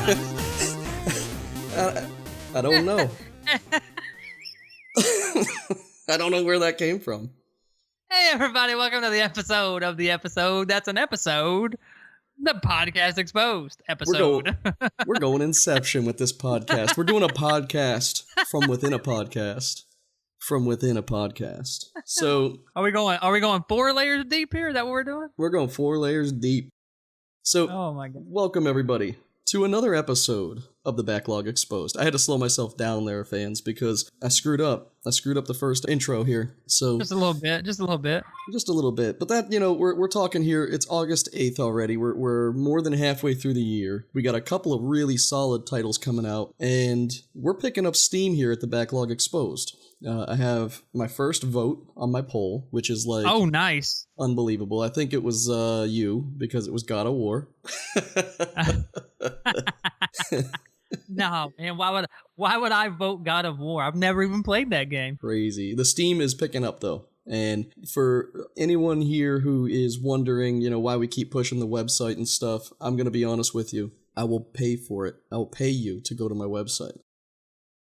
I don't know. I don't know where that came from. Hey, everybody, welcome to the episode of the episode. That's an episode. The Podcast Exposed episode. We're going Inception with this podcast. We're doing a podcast from within a podcast. From within a podcast. So Are we going 4 layers deep here? Is that what we're doing? we're going 4 layers deep. So Oh my god. welcome everybody to another episode of the Backlog Exposed. I had to slow myself down there, fans, because I screwed up. I screwed up the first intro here. So Just a little bit. just a little bit. But that, we're talking here. It's August 8th already. We're more than halfway through the year. We got a couple of really solid titles coming out, and we're picking up steam here at the Backlog Exposed. I have my first vote on my poll, which is like Oh, nice. unbelievable. I think it was you, because it was God of War. No, man, why would I vote God of War? I've never even played that game. Crazy. The Steam is picking up, though. And for anyone here who is wondering, why we keep pushing the website and stuff, I'm going to be honest with you. I will pay for it. I will pay you to go to my website.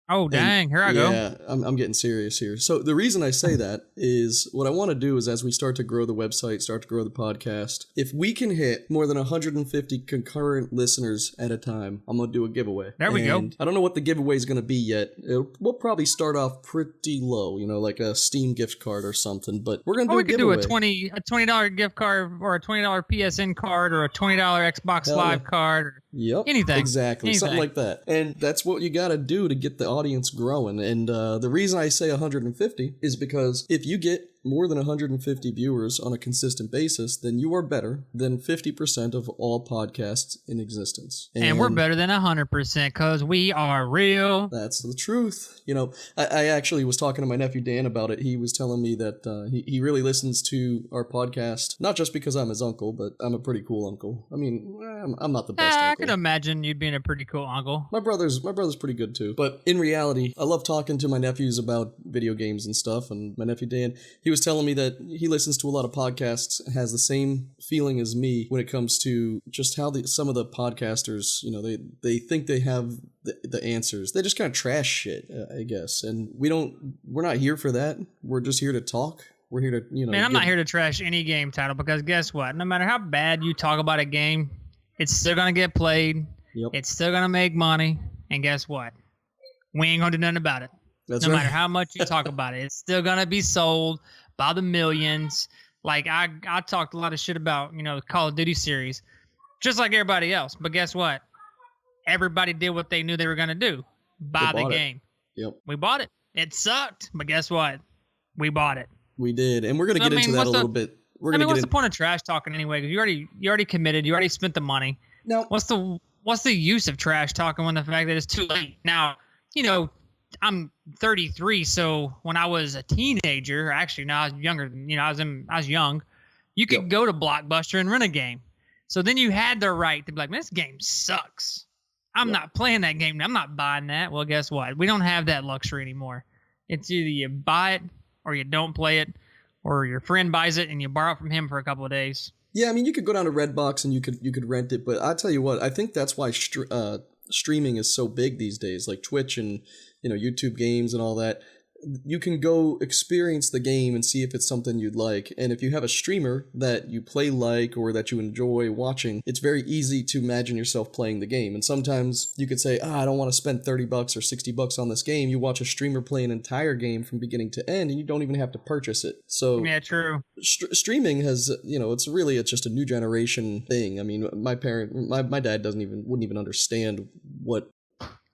Oh, dang. Here I go. Yeah, I'm getting serious here. So the reason I say that is what I want to do is as we start to grow the website, start to grow the podcast, if we can hit more than 150 concurrent listeners at a time, I'm going to do a giveaway. There we go. I don't know what the giveaway is going to be yet. We'll probably start off pretty low, like a Steam gift card or something, but we're going to do a giveaway. We could do a $20 gift card or a $20 PSN card or a $20 Xbox Live card or anything. Exactly. Anything. Something like that. And that's what you got to do to get the audience growing. And the reason I say 150 is because if you get more than 150 viewers on a consistent basis, then you are better than 50% of all podcasts in existence. And we're better than 100% because we are real. That's the truth. I actually was talking to my nephew Dan about it. He was telling me that he really listens to our podcast, not just because I'm his uncle, but I'm a pretty cool uncle. I mean, I'm not the best uncle. I can imagine you being a pretty cool uncle. My brother's pretty good too. But in reality, I love talking to my nephews about video games and stuff. And my nephew Dan, he was telling me that he listens to a lot of podcasts, has the same feeling as me when it comes to just how some of the podcasters, they think they have the answers. They just kind of trash shit, I guess. And we're not here for that. We're just here to talk. We're here to, Man, I'm not here to trash any game title because guess what? No matter how bad you talk about a game, it's still going to get played. Yep. It's still going to make money. And guess what? We ain't going to do nothing about it. That's no right. matter how much you talk about it, it's still going to be sold by the millions. Like I talked a lot of shit about, the Call of Duty series, just like everybody else. But guess what? Everybody did what they knew they were going to do. Buy the game. Yep. We bought it. It sucked. But guess what? We bought it. We did. And we're going to get into that a little bit. What's the point of trash talking anyway? Because you already committed. You already spent the money. Now, what's the use of trash talking when the fact that it's too late? Now, I'm 33, so when I was a teenager, actually, no, I was younger. I was young. You could go to Blockbuster and rent a game. So then you had the right to be like, man, this game sucks. I'm not playing that game. I'm not buying that. Well, guess what? We don't have that luxury anymore. It's either you buy it or you don't play it, or your friend buys it and you borrow it from him for a couple of days. Yeah, I mean, you could go down to Redbox and you could rent it, but I tell you what, I think that's why streaming is so big these days, like Twitch and YouTube games and all that. You can go experience the game and see if it's something you'd like. And if you have a streamer that you play like or that you enjoy watching, it's very easy to imagine yourself playing the game. And sometimes you could say, I don't want to spend $30 or $60 on this game. You watch a streamer play an entire game from beginning to end and you don't even have to purchase it. So yeah, true. Streaming has, it's just a new generation thing. I mean, my dad wouldn't even understand what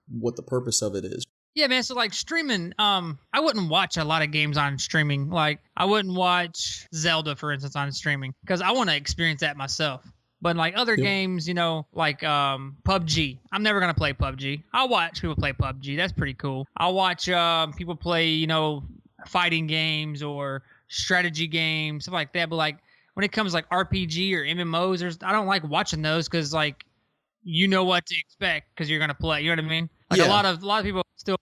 the purpose of it is. Yeah, man. So like streaming, I wouldn't watch a lot of games on streaming. Like I wouldn't watch Zelda, for instance, on streaming because I want to experience that myself. But like other games, like PUBG, I'm never gonna play PUBG. I'll watch people play PUBG. That's pretty cool. I'll watch people play, fighting games or strategy games, stuff like that. But like when it comes to like RPG or MMOs, I don't like watching those because like you know what to expect because you're gonna play. You know what I mean? Like a lot of people still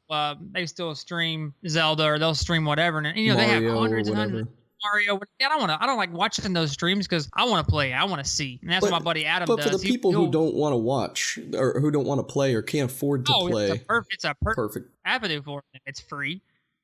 they still stream Zelda or they'll stream whatever, and Mario, they have hundreds and Mario. I don't like watching those streams because I want to play. I want to see. And that's what my buddy Adam does. But for the people who don't want to watch or who don't want to play or can't afford to play. It's a perfect avenue for it. It's free.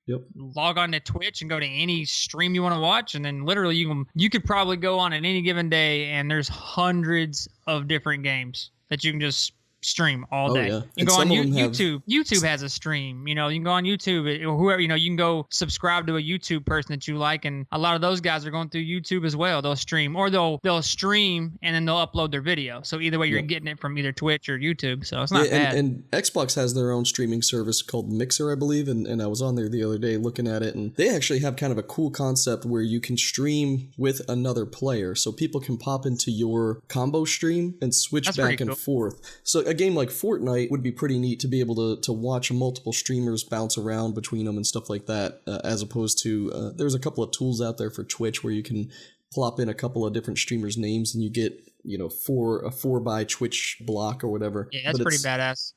Yep. Log on to Twitch and go to any stream you want to watch, and then literally you could probably go on at any given day, and there's hundreds of different games that you can just stream all day. Yeah. You can go on YouTube. YouTube has a stream. You can go on YouTube or whoever. You can go subscribe to a YouTube person that you like, and a lot of those guys are going through YouTube as well. They'll stream, or they'll stream and then they'll upload their video. So either way, you're getting it from either Twitch or YouTube. So it's not bad. And Xbox has their own streaming service called Mixer, I believe, and I was on there the other day looking at it, and they actually have kind of a cool concept where you can stream with another player, so people can pop into your combo stream and switch back and forth. So a game like Fortnite would be pretty neat to be able to watch multiple streamers bounce around between them and stuff like that, as opposed to there's a couple of tools out there for Twitch where you can plop in a couple of different streamers' names and you get a 4x Twitch block or whatever. Yeah, that's pretty badass.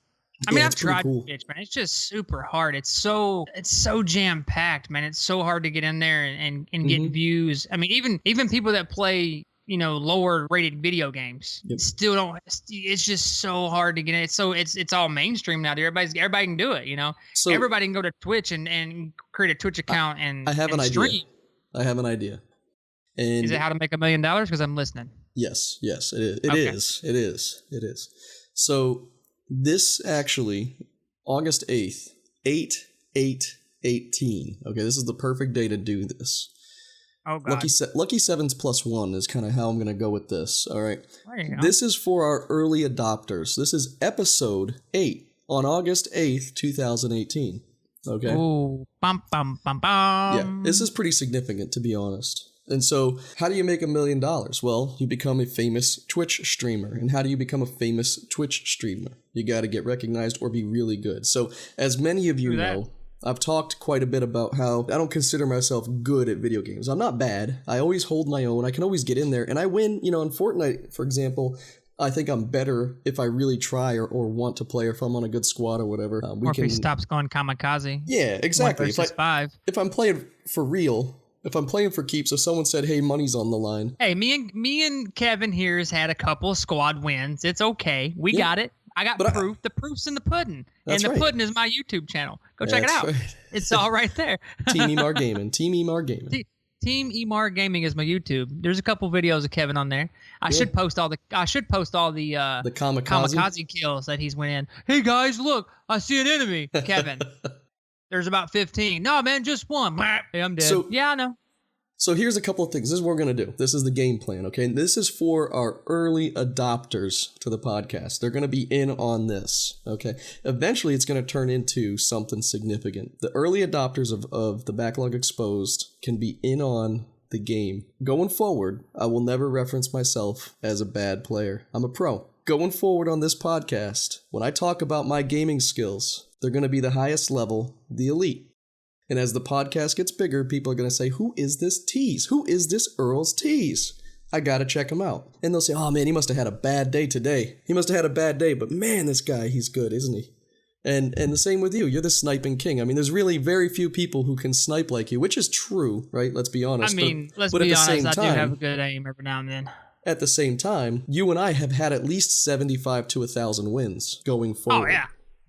I mean, I've tried Twitch, man. It's just super hard. It's so jam packed, man. It's so hard to get in there and get views. I mean, even people that play lower rated video games still don't. It's just so hard to get in. It's all mainstream now. Everybody can do it. So everybody can go to Twitch and create a Twitch account and I have an stream. idea. I have an idea. And is it how to make $1 million? Because I'm listening. Yes, it is. It is. So this actually, August 8th, 8/8/18. Okay, this is the perfect day to do this. Oh, God. Lucky Sevens +1 is kind of how I'm going to go with this. All right. There you go. This is for our early adopters. This is episode 8 on August 8th, 2018. Okay. Ooh, bum, bum, bum, bum. Yeah, this is pretty significant, to be honest. And so, how do you make $1 million? Well, you become a famous Twitch streamer. And how do you become a famous Twitch streamer? You got to get recognized or be really good. So, as many of you know, I've talked quite a bit about how I don't consider myself good at video games. I'm not bad. I always hold my own. I can always get in there. And I win, in Fortnite, for example. I think I'm better if I really try or want to play, or if I'm on a good squad or whatever. Or if he stops going kamikaze. Yeah, exactly. If I'm playing for real, if I'm playing for keeps, if someone said, hey, money's on the line. Hey, me and Kevin here has had a couple of squad wins. It's okay. We got it. I got proof. The proof's in the pudding. And the pudding is my YouTube channel. Go check it out. Right. It's all right there. Team Emar Gaming. Team Emar Gaming. Team Emar Gaming is my YouTube. There's a couple videos of Kevin on there. I should post all the kamikaze kills that he's went in. Hey guys, look, I see an enemy. Kevin. There's about 15. No, man, just one. Hey, I'm dead. So, yeah, I know. So here's a couple of things. This is what we're going to do. This is the game plan, okay? And this is for our early adopters to the podcast. They're going to be in on this, okay? Eventually, it's going to turn into something significant. The early adopters of the Backlog Exposed can be in on the game. Going forward, I will never reference myself as a bad player. I'm a pro. Going forward on this podcast, when I talk about my gaming skills, they're going to be the highest level, the elite. And as the podcast gets bigger, people are going to say, who is this Tease? Who is this Earl's Tease? I got to check him out. And they'll say, oh man, he must have had a bad day today. He must have had a bad day, but man, this guy, he's good, isn't he? And the same with you. You're the sniping king. I mean, there's really very few people who can snipe like you, which is true, right? Let's be honest. I mean, let's be honest, I do have a good aim every now and then. At the same time, you and I have had at least 75 to 1,000 wins going forward. Oh, yeah.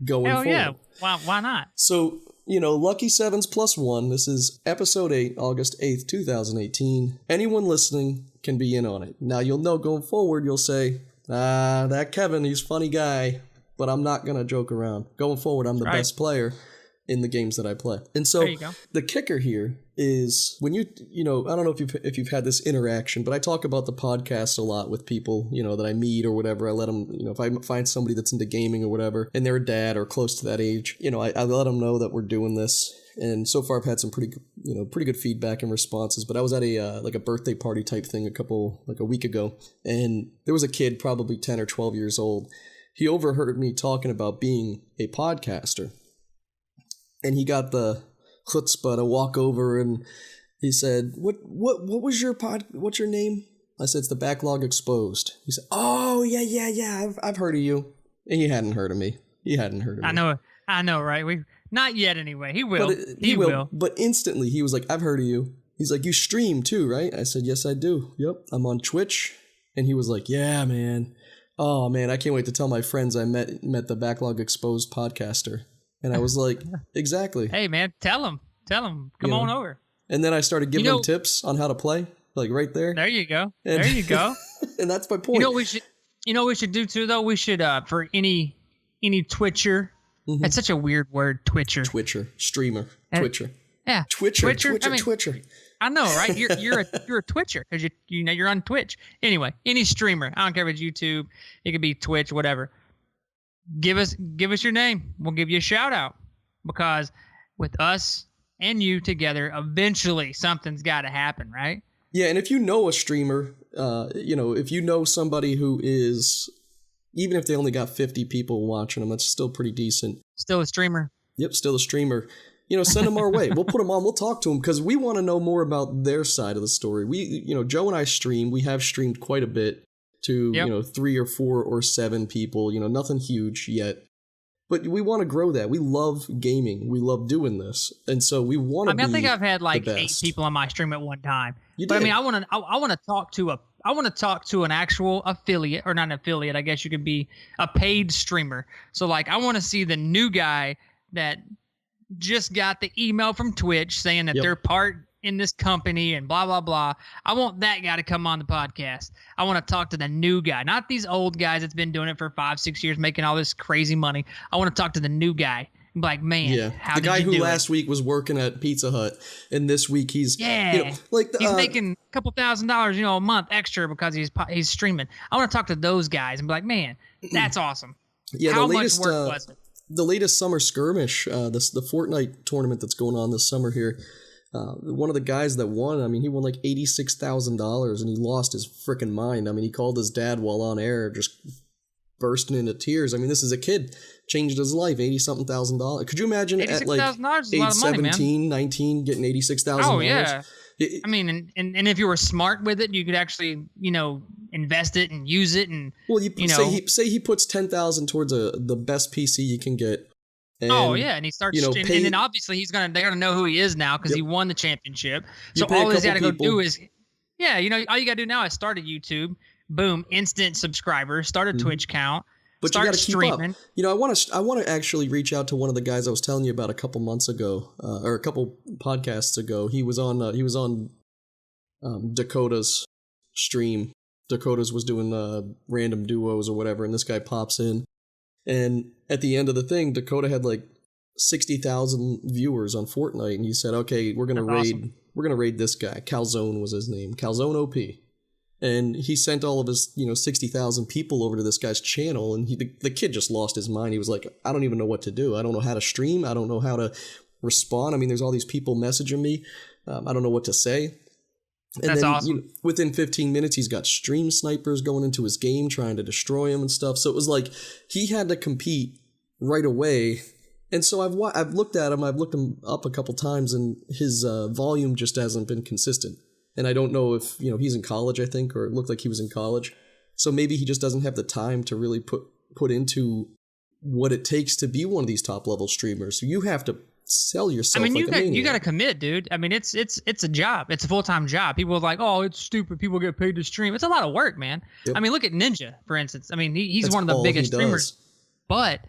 Hell forward. Yeah. Why not? So, Lucky Sevens +1. This is episode 8, August 8th, 2018. Anyone listening can be in on it. Now, you'll know going forward, you'll say, that Kevin, he's a funny guy, but I'm not going to joke around. Going forward, I'm the best player in the games that I play. And so the kicker here is when I don't know if you've had this interaction, but I talk about the podcast a lot with people, that I meet or whatever. I let them, if I find somebody that's into gaming or whatever, and they're a dad or close to that age, I let them know that we're doing this. And so far I've had some pretty good feedback and responses, but I was at a birthday party type thing a week ago, and there was a kid probably 10 or 12 years old. He overheard me talking about being a podcaster. And he got the chutzpah to walk over and he said, What was your what's your name? I said, it's the Backlog Exposed. He said, oh, yeah, I've heard of you. And he hadn't heard of me. I know, right? Not yet anyway. He will. He will. But instantly he was like, I've heard of you. He's like, you stream too, right? I said, yes, I do. Yep, I'm on Twitch. And he was like, yeah, man. Oh, man, I can't wait to tell my friends I met the Backlog Exposed podcaster. And I was like, exactly. Hey, man, tell them. Come on over. And then I started giving them tips on how to play, like right there. There you go. There you go. And that's my point. You know what we should do too, though? We should, for any Twitcher, that's such a weird word, Twitcher. Streamer, Twitcher. Yeah. Twitcher. I know, right? You're a Twitcher because you're on Twitch. Anyway, any streamer, I don't care if it's YouTube, it could be Twitch, whatever. Give us your name. We'll give you a shout out because with us and you together, eventually something's got to happen, right? Yeah, and if you know a streamer, if you know somebody who is, even if they only got 50 people watching them, that's still pretty decent. Still a streamer. Yep, still a streamer. Send them our way. We'll put them on. We'll talk to them because we want to know more about their side of the story. Joe and I stream. We have streamed quite a bit to, 3 or 4 or 7 people, nothing huge yet. But we want to grow that. We love gaming. We love doing this. And so we want to be I think I've had like 8 best. people on my stream at one time. You but did. I want to talk to an actual affiliate, or not an affiliate. I guess you could be a paid streamer. So like, I want to see the new guy that just got the email from Twitch saying that they're part in this company and blah, blah, blah. I want that guy to come on the podcast. I want to talk to the new guy, not these old guys that's been doing it for 5-6 years, making all this crazy money. I want to talk to the new guy and be like, man, how the did guy you who do last it? week was working at Pizza Hut and this week he's he's making a couple $1,000, a month extra because he's streaming. I want to talk to those guys and be like, man, that's awesome. Yeah, how much work was it? The latest summer skirmish, the Fortnite tournament that's going on this summer here, one of the guys that won, he won like $86,000 and he lost his freaking mind. He called his dad while on air, just bursting into tears. This is a kid, changed his life, $80-something thousand. Could you imagine at like age 17, 19, getting $86,000? Oh, yeah. And if you were smart with it, you could actually, invest it and use it. And say he puts $10,000 towards the best PC you can get. And, and he starts, and then obviously they're gonna know who he is now because he won the championship. So all he's got to go do is, all you got to do now is start a YouTube, boom, instant subscribers, start a Twitch account. But you got to keep streaming. Up. I want to actually reach out to one of the guys I was telling you about a couple months ago, or a couple podcasts ago. He was on Dakota's stream. Dakota's was doing random duos or whatever, and this guy pops in, and at the end of the thing, Dakota had like 60,000 viewers on Fortnite, and he said, "Okay, we're gonna raid this guy. Calzone was his name. Calzone OP." And he sent all of his, 60,000 people over to this guy's channel, and the kid just lost his mind. He was like, I don't even know what to do. I don't know how to stream. I don't know how to respond. There's all these people messaging me. I don't know what to say. And That's then, awesome. Within 15 minutes, he's got stream snipers going into his game, trying to destroy him and stuff. So it was like he had to compete right away. And so I've looked at him. I've looked him up a couple times, and his volume just hasn't been consistent. And I don't know if, he's in college, I think, or it looked like he was in college. So maybe he just doesn't have the time to really put into what it takes to be one of these top level streamers. So you have to sell yourself like a maniac. You got to commit, dude. It's a job. It's a full-time job. People are like, oh, it's stupid. People get paid to stream. It's a lot of work, man. Yep. Look at Ninja, for instance. He's one of the biggest streamers. But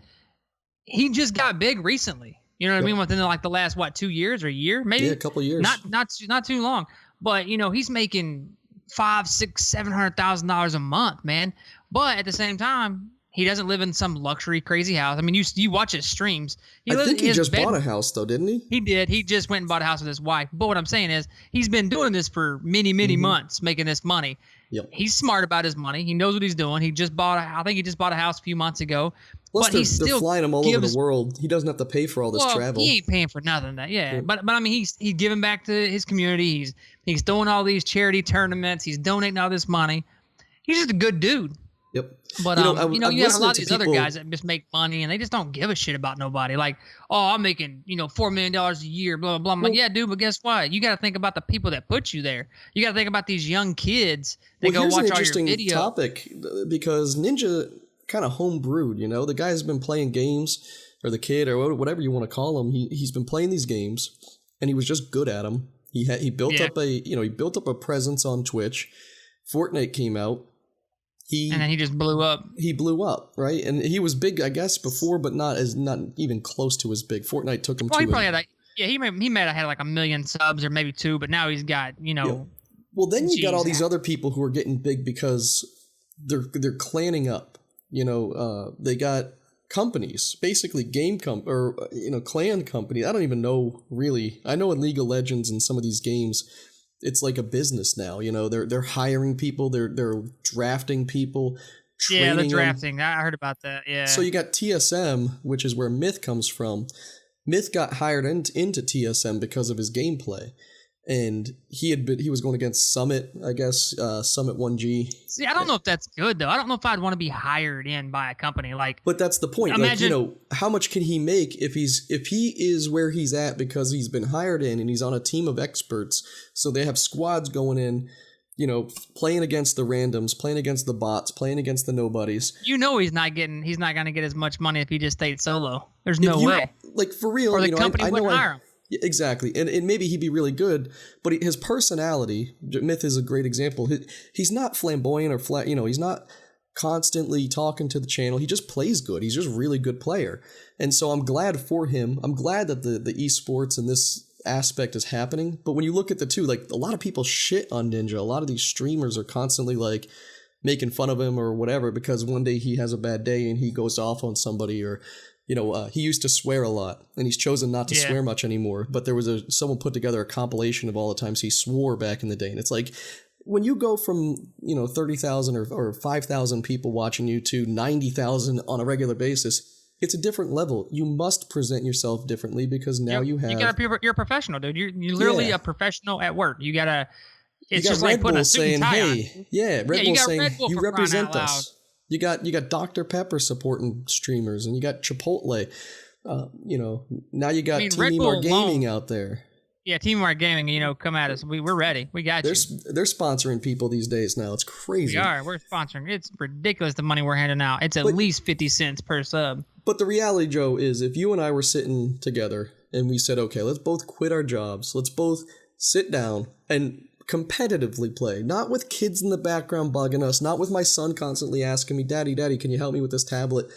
he just got big recently. You know what I mean? Within like the last, 2 years or a year? Maybe? Yeah, a couple of years. Not too long. But he's making $500,000-$700,000 a month, man. But at the same time, he doesn't live in some luxury crazy house. You watch his streams. I think he just bought a house though, didn't he? He did. He just went and bought a house with his wife. But what I'm saying is, he's been doing this for many months, making this money. Yep. He's smart about his money. He knows what he's doing. I think he just bought a house a few months ago. Plus, they're flying him all over the world. He doesn't have to pay for all this travel. He ain't paying for nothing. But he's giving back to his community. He's throwing all these charity tournaments. He's donating all this money. He's just a good dude. Yep. But you have a lot of these other guys that just make money and they just don't give a shit about nobody. Like, oh, I'm making $4 million a year, blah blah blah. I'm like, yeah, dude, but guess what? You got to think about the people that put you there. You got to think about these young kids that go watch all your videos. Here's an interesting topic because Ninja kind of homebrewed. The guy's been playing games, or the kid, or whatever you want to call him. He's been playing these games, and he was just good at them. He built up a presence on Twitch. Fortnite came out. And then he just blew up. He blew up, right? And he was big, I guess, before, but not even close to as big. Fortnite took him to. He probably had he might have had like 1 million subs or maybe 2, but now he's got Yeah. Well, then you got all these other people who are getting big because they're clanning up. They got companies, basically clan companies. I don't even know really. I know in League of Legends and some of these games, it's like a business now. They're hiring people, they're drafting people, training they're drafting. I heard about that. Yeah. So you got TSM, which is where Myth comes from. Myth got hired into TSM because of his gameplay. And he was going against Summit, I guess, Summit 1G. See, I don't know if that's good though. I don't know if I'd want to be hired in by a company like. But that's the point. Imagine, how much can he make if he is where he's at because he's been hired in and he's on a team of experts. So they have squads going in, playing against the randoms, playing against the bots, playing against the nobodies. He's not going to get as much money if he just stayed solo. There's no way. Like for real, or the company wouldn't hire him. Exactly. And maybe he'd be really good, but his personality, Myth is a great example. He's not flamboyant or flat, he's not constantly talking to the channel. He just plays good. He's just a really good player. And so I'm glad for him. I'm glad that the esports and this aspect is happening. But when you look at the two, like a lot of people shit on Ninja. A lot of these streamers are constantly like making fun of him or whatever because one day he has a bad day and he goes off on somebody or he used to swear a lot, and he's chosen not to swear much anymore. But there was someone put together a compilation of all the times he swore back in the day, and it's like when you go from 30,000 or 5,000 people watching you to 90,000 on a regular basis, it's a different level. You must present yourself differently because now you're a professional, dude. You're literally a professional at work. You gotta. It's just Red like putting Bull a suit and tie on. Red Bull saying Red Bull you represent us. You got Dr. Pepper supporting streamers, and you got Chipotle. Now you got Team More Gaming out there. Yeah, Team More Gaming. Come at us. We're ready. We got you. They're sponsoring people these days now. It's crazy. We are. We're sponsoring. It's ridiculous the money we're handing out. It's at least 50 cents per sub. But the reality, Joe, is if you and I were sitting together and we said, okay, let's both quit our jobs. Let's both sit down and competitively play, not with kids in the background bugging us, not with my son constantly asking me, Daddy, can you help me with this tablet?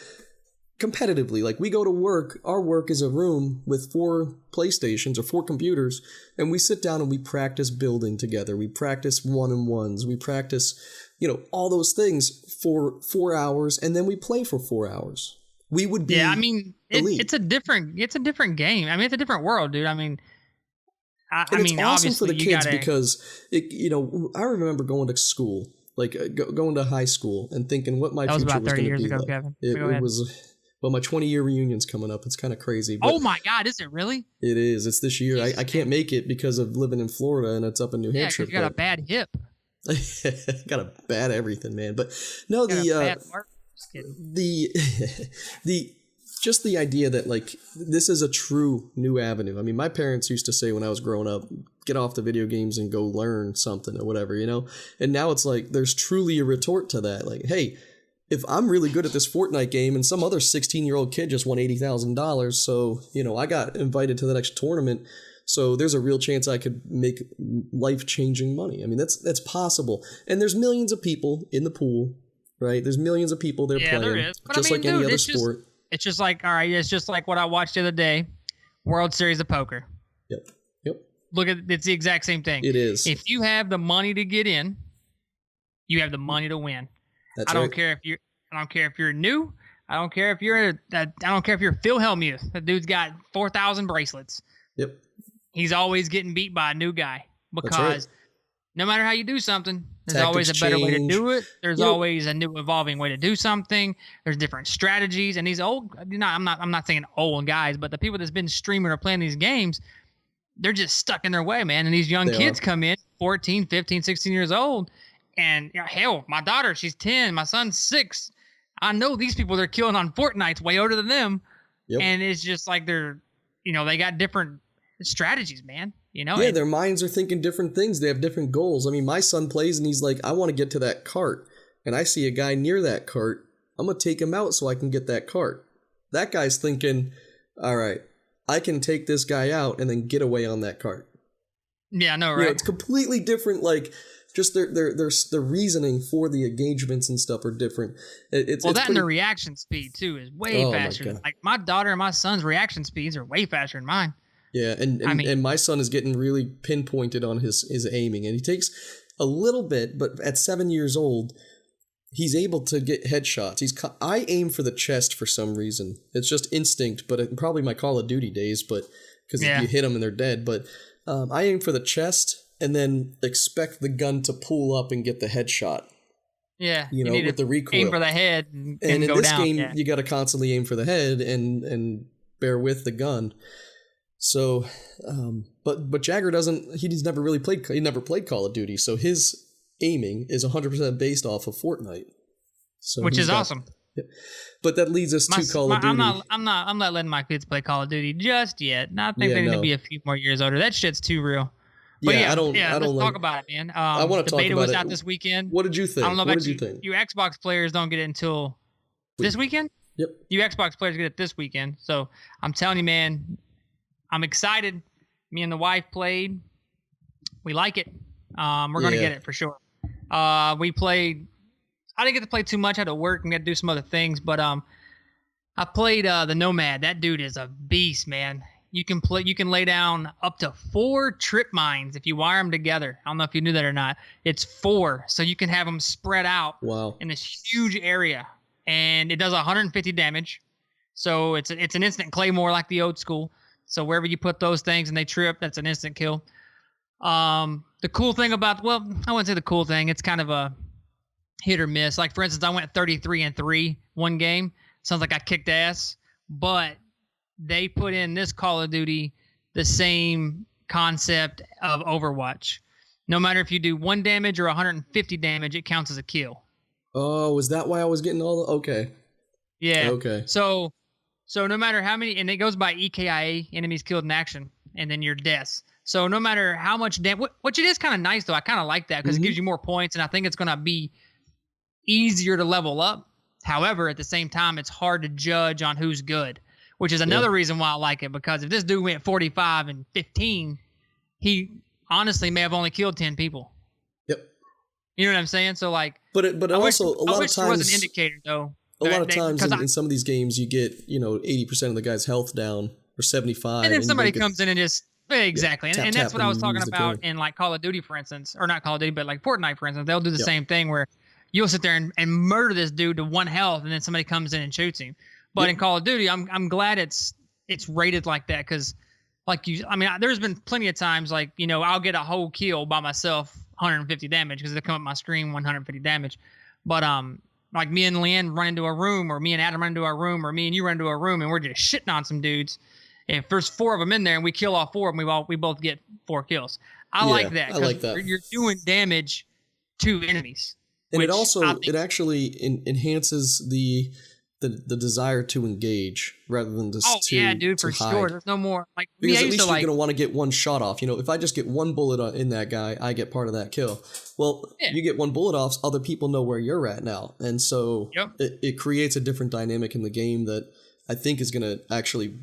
Competitively, like we go to work, our work is a room with 4 PlayStations or 4 computers, and we sit down and we practice building together. We practice 1-on-1s. We practice, all those things for 4 hours, and then we play for 4 hours. We would be it's a different game. I mean, it's a different world, dude. I mean, it's awesome for the kids because I remember going to school, like going to high school, and thinking what my future was going to be. That was about 30 years ago, Kevin. It was. Well, my 20-year reunion's coming up. It's kind of crazy. But oh my God, is it really? It is. It's this year. I can't make it because of living in Florida and it's up in New Hampshire. You got a bad hip. Got a bad everything, man. But no, just the idea that like this is a true new avenue. I mean, my parents used to say when I was growing up, get off the video games and go learn something or whatever, And now it's like there's truly a retort to that. Like, hey, if I'm really good at this Fortnite game and some other 16-year-old kid just won $80,000, so, I got invited to the next tournament, so there's a real chance I could make life-changing money. I mean, that's possible. And there's millions of people in the pool, right? There's millions of people there playing. There is. But just like any other sport. It's just like, all right, it's just like what I watched the other day, World Series of Poker. Yep. Look it's the exact same thing. It is. If you have the money to get in, you have the money to win. I don't care if you're new. I don't care if you're Phil Hellmuth. That dude's got 4,000 bracelets. Yep. He's always getting beat by a new guy because no matter how you do something, there's always a better way to do it. There's always a new evolving way to do something. There's different strategies. And these old, I'm not saying old guys, but the people that's been streaming or playing these games, they're just stuck in their way, man. And these young kids come in 14, 15, 16 years old. And hell, my daughter, she's 10. My son's 6. I know these people they're killing on Fortnite's way older than them. Yep. And it's just like they're, they got different strategies, man. Yeah, their minds are thinking different things. They have different goals. I mean, my son plays and he's like, I want to get to that cart. And I see a guy near that cart. I'm going to take him out so I can get that cart. That guy's thinking, all right, I can take this guy out and then get away on that cart. Yeah, I know, You know, right? it's completely different. Like, just their reasoning for the engagements and stuff are different. Well, It's that and pretty. the reaction speed too is way Oh my faster. god. Like my daughter and my son's reaction speeds are way faster than mine. Yeah, and, I and mean, and my son is getting really pinpointed on his aiming, and he takes a little bit, but at 7 years old, he's able to get headshots. I aim for the chest for some reason. It's just instinct, but probably my Call of Duty days, but because yeah, you hit them and they're dead. But I aim for the chest and then expect the gun to pull up and get the headshot. yeah. You know, need with to the recoil. aim for the head and And in go this down. game, Yeah. you got to constantly aim for the head and bear with the gun. So, but Jagger doesn't. He's never really played. He never played Call of Duty, so his aiming is 100% based off of Fortnite. So Which is awesome. Yeah. But that leads us to Call of Duty. I'm not letting my kids play Call of Duty just yet. I think they need to be a few more years older. That shit's too real. But I don't. let's like, talk about it, man. I want to the talk beta about was it. out this weekend. What did you think? I don't know what about did you think? You Xbox players don't get it until this weekend. Yep. You Xbox players get it this weekend. So I'm telling you, man, I'm excited. Me and the wife played. We like it. We're gonna get it for sure. We played. I didn't get to play too much. I had to work and had to do some other things, but I played the Nomad. That dude is a beast, man. You can lay down up to 4 trip mines if you wire them together. I don't know if you knew that or not. It's 4, so you can have them spread out in this huge area, and it does 150 damage. So it's an instant claymore like the old school. So wherever you put those things and they trip, that's an instant kill. The cool thing about, well, I wouldn't say the cool thing. It's kind of a hit or miss. Like, for instance, I went 33-3 one game. Sounds like I kicked ass. But they put in this Call of Duty the same concept of Overwatch. No matter if you do 1 damage or 150 damage, it counts as a kill. Oh, is that why I was getting all the... Okay. Yeah. Okay. So no matter how many... And it goes by EKIA, enemies killed in action, and then your deaths. So no matter how much damage... Which it is kind of nice, though. I kind of like that because it gives you more points, and I think it's going to be easier to level up. However, at the same time, it's hard to judge on who's good, which is another reason why I like it, because if this dude went 45 and 15, he honestly may have only killed 10 people. Yep. You know what I'm saying? So, like... But also, a lot of times... there was an indicator, though. A lot of times in some of these games, you get, 80% of the guy's health down, or 75. And then somebody comes in and just... Exactly. Yeah, and that's what I was talking use the about kill. in, like, Call of Duty, for instance. Or not Call of Duty, but, like, Fortnite, for instance. They'll do the same thing where you'll sit there and murder this dude to 1 health, and then somebody comes in and shoots him. But in Call of Duty, I'm glad it's rated like that, because, like, there's been plenty of times, like, I'll get a whole kill by myself, 150 damage, because they come up my screen 150 damage. But like me and Leanne run into a room, or me and Adam run into a room, or me and you run into a room, and we're just shitting on some dudes. If there's 4 of them in there and we kill all 4 of them, we both get 4 kills. I like that. I like that. You're doing damage to enemies. And it actually enhances the desire to engage rather than just for hide. sure. There's no more like because at least you're gonna want to get 1 shot off. If I just get 1 bullet in that guy, I get part of that kill. Well, you get 1 bullet off, other people know where you're at now, and so it creates a different dynamic in the game that I think is gonna actually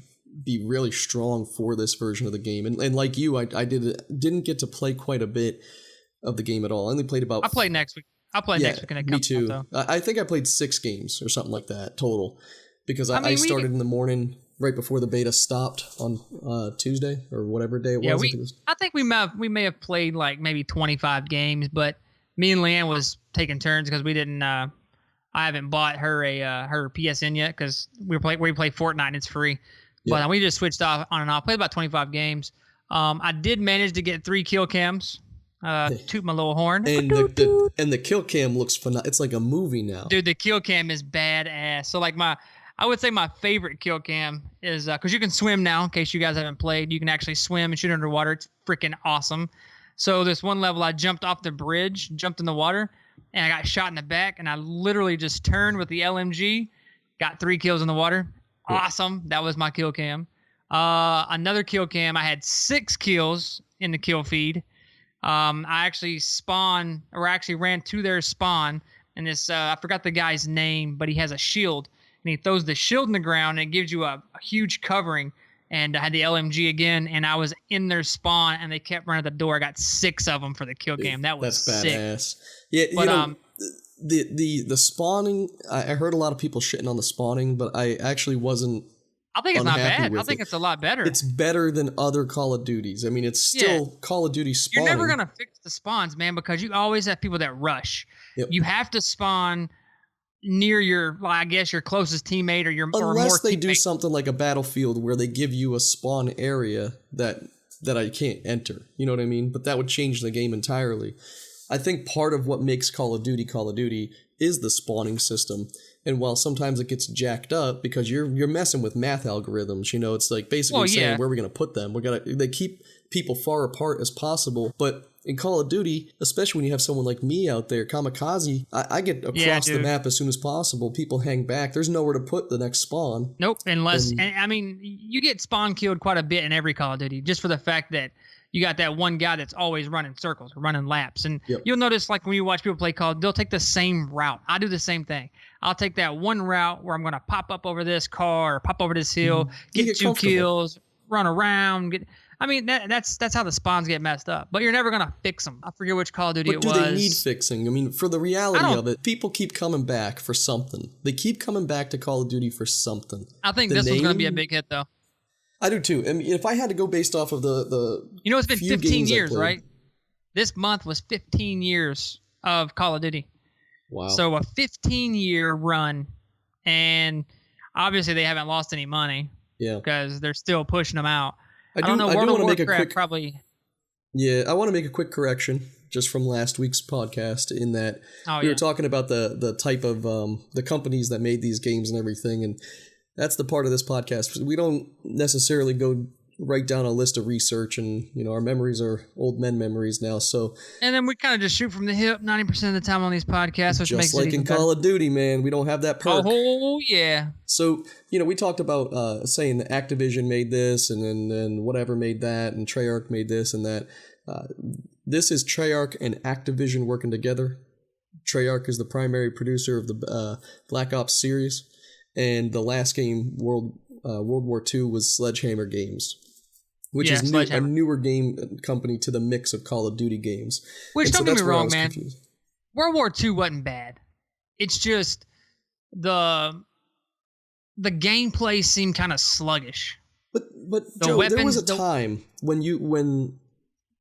be really strong for this version of the game. And like you, I didn't get to play quite a bit of the game at all. I only played about... I'll play next week. I'll play next week. Me too. I think I played 6 games or something like that total, because I started in the morning right before the beta stopped on Tuesday or whatever day it was. I think we may have played like maybe 25 games, but me and Leanne was taking turns because we didn't... I haven't bought her her PSN yet, because we play Fortnite and it's free. But we just switched off on and off. Played about 25 games. I did manage to get 3 kill cams. Toot my little horn. And the kill cam looks phenomenal. It's like a movie now. Dude, the kill cam is badass. So like I would say my favorite kill cam is because you can swim now. In case you guys haven't played, you can actually swim and shoot underwater. It's freaking awesome. So this one level, I jumped off the bridge, jumped in the water, and I got shot in the back. And I literally just turned with the LMG, got 3 kills in the water. Awesome. That was my kill cam. Another kill cam, I had 6 kills in the kill feed. I actually ran to their spawn, and this I forgot the guy's name, but he has a shield, and he throws the shield in the ground, and it gives you a huge covering, and I had the LMG again, and I was in their spawn, and they kept running at the door. I got 6 of them for the kill cam. That was That's sick. badass. Yeah, But the spawning. I heard a lot of people shitting on the spawning, but I actually wasn't. I think it's not bad. I think it. it's a lot better. It's better than other Call of Duties. I mean, it's still Call of Duty spawning. You're never gonna fix the spawns, man, because you always have people that rush. Yep. You have to spawn near your, well, I guess, your closest teammate or your unless or more they do teammates. something like a Battlefield where they give you a spawn area that I can't enter. You know what I mean? But that would change the game entirely. I think part of what makes Call of Duty is the spawning system. And while sometimes it gets jacked up because you're messing with math algorithms, you know, it's like basically saying where we're going to put them. They keep people far apart as possible. But in Call of Duty, especially when you have someone like me out there, kamikaze, I get across the map as soon as possible. People hang back. There's nowhere to put the next spawn. Nope, unless and I mean, you get spawn killed quite a bit in every Call of Duty just for the fact that you got that one guy that's always running circles, running laps. And you'll notice, like, when you watch people play Call, they'll take the same route. I do the same thing. I'll take that one route where I'm going to pop up over this car or pop over this hill, get 2 kills, run around. That's how the spawns get messed up. But you're never going to fix them. I forget which Call of Duty it was. But do they need fixing? I mean, for the reality of it, people keep coming back for something. They keep coming back to Call of Duty for something. I think this one's going to be a big hit, though. I do too. I mean, if I had to go based off of the you know, it's been 15 years, right? This month was 15 years of Call of Duty. Wow. So a 15-year run, and obviously they haven't lost any money. Yeah. Because they're still pushing them out. I don't know. World of Warcraft probably. Yeah, I want to make a quick correction just from last week's podcast in that we were talking about the type of the companies that made these games and everything, and that's the part of this podcast. We don't necessarily go write down a list of research, and you know our memories are old men memories now. So and then we kind of just shoot from the hip 90% of the time on these podcasts, which just makes like it even in Call of Duty, man. We don't have that perk. Oh yeah. So you know we talked about saying that Activision made this, and then whatever made that, and Treyarch made this and that. This is Treyarch and Activision working together. Treyarch is the primary producer of the Black Ops series. And the last game, World War II, was Sledgehammer Games, which is a newer game company to the mix of Call of Duty games. Which, don't get me wrong, man, World War II wasn't bad. It's just the gameplay seemed kind of sluggish. But Joe, there was a time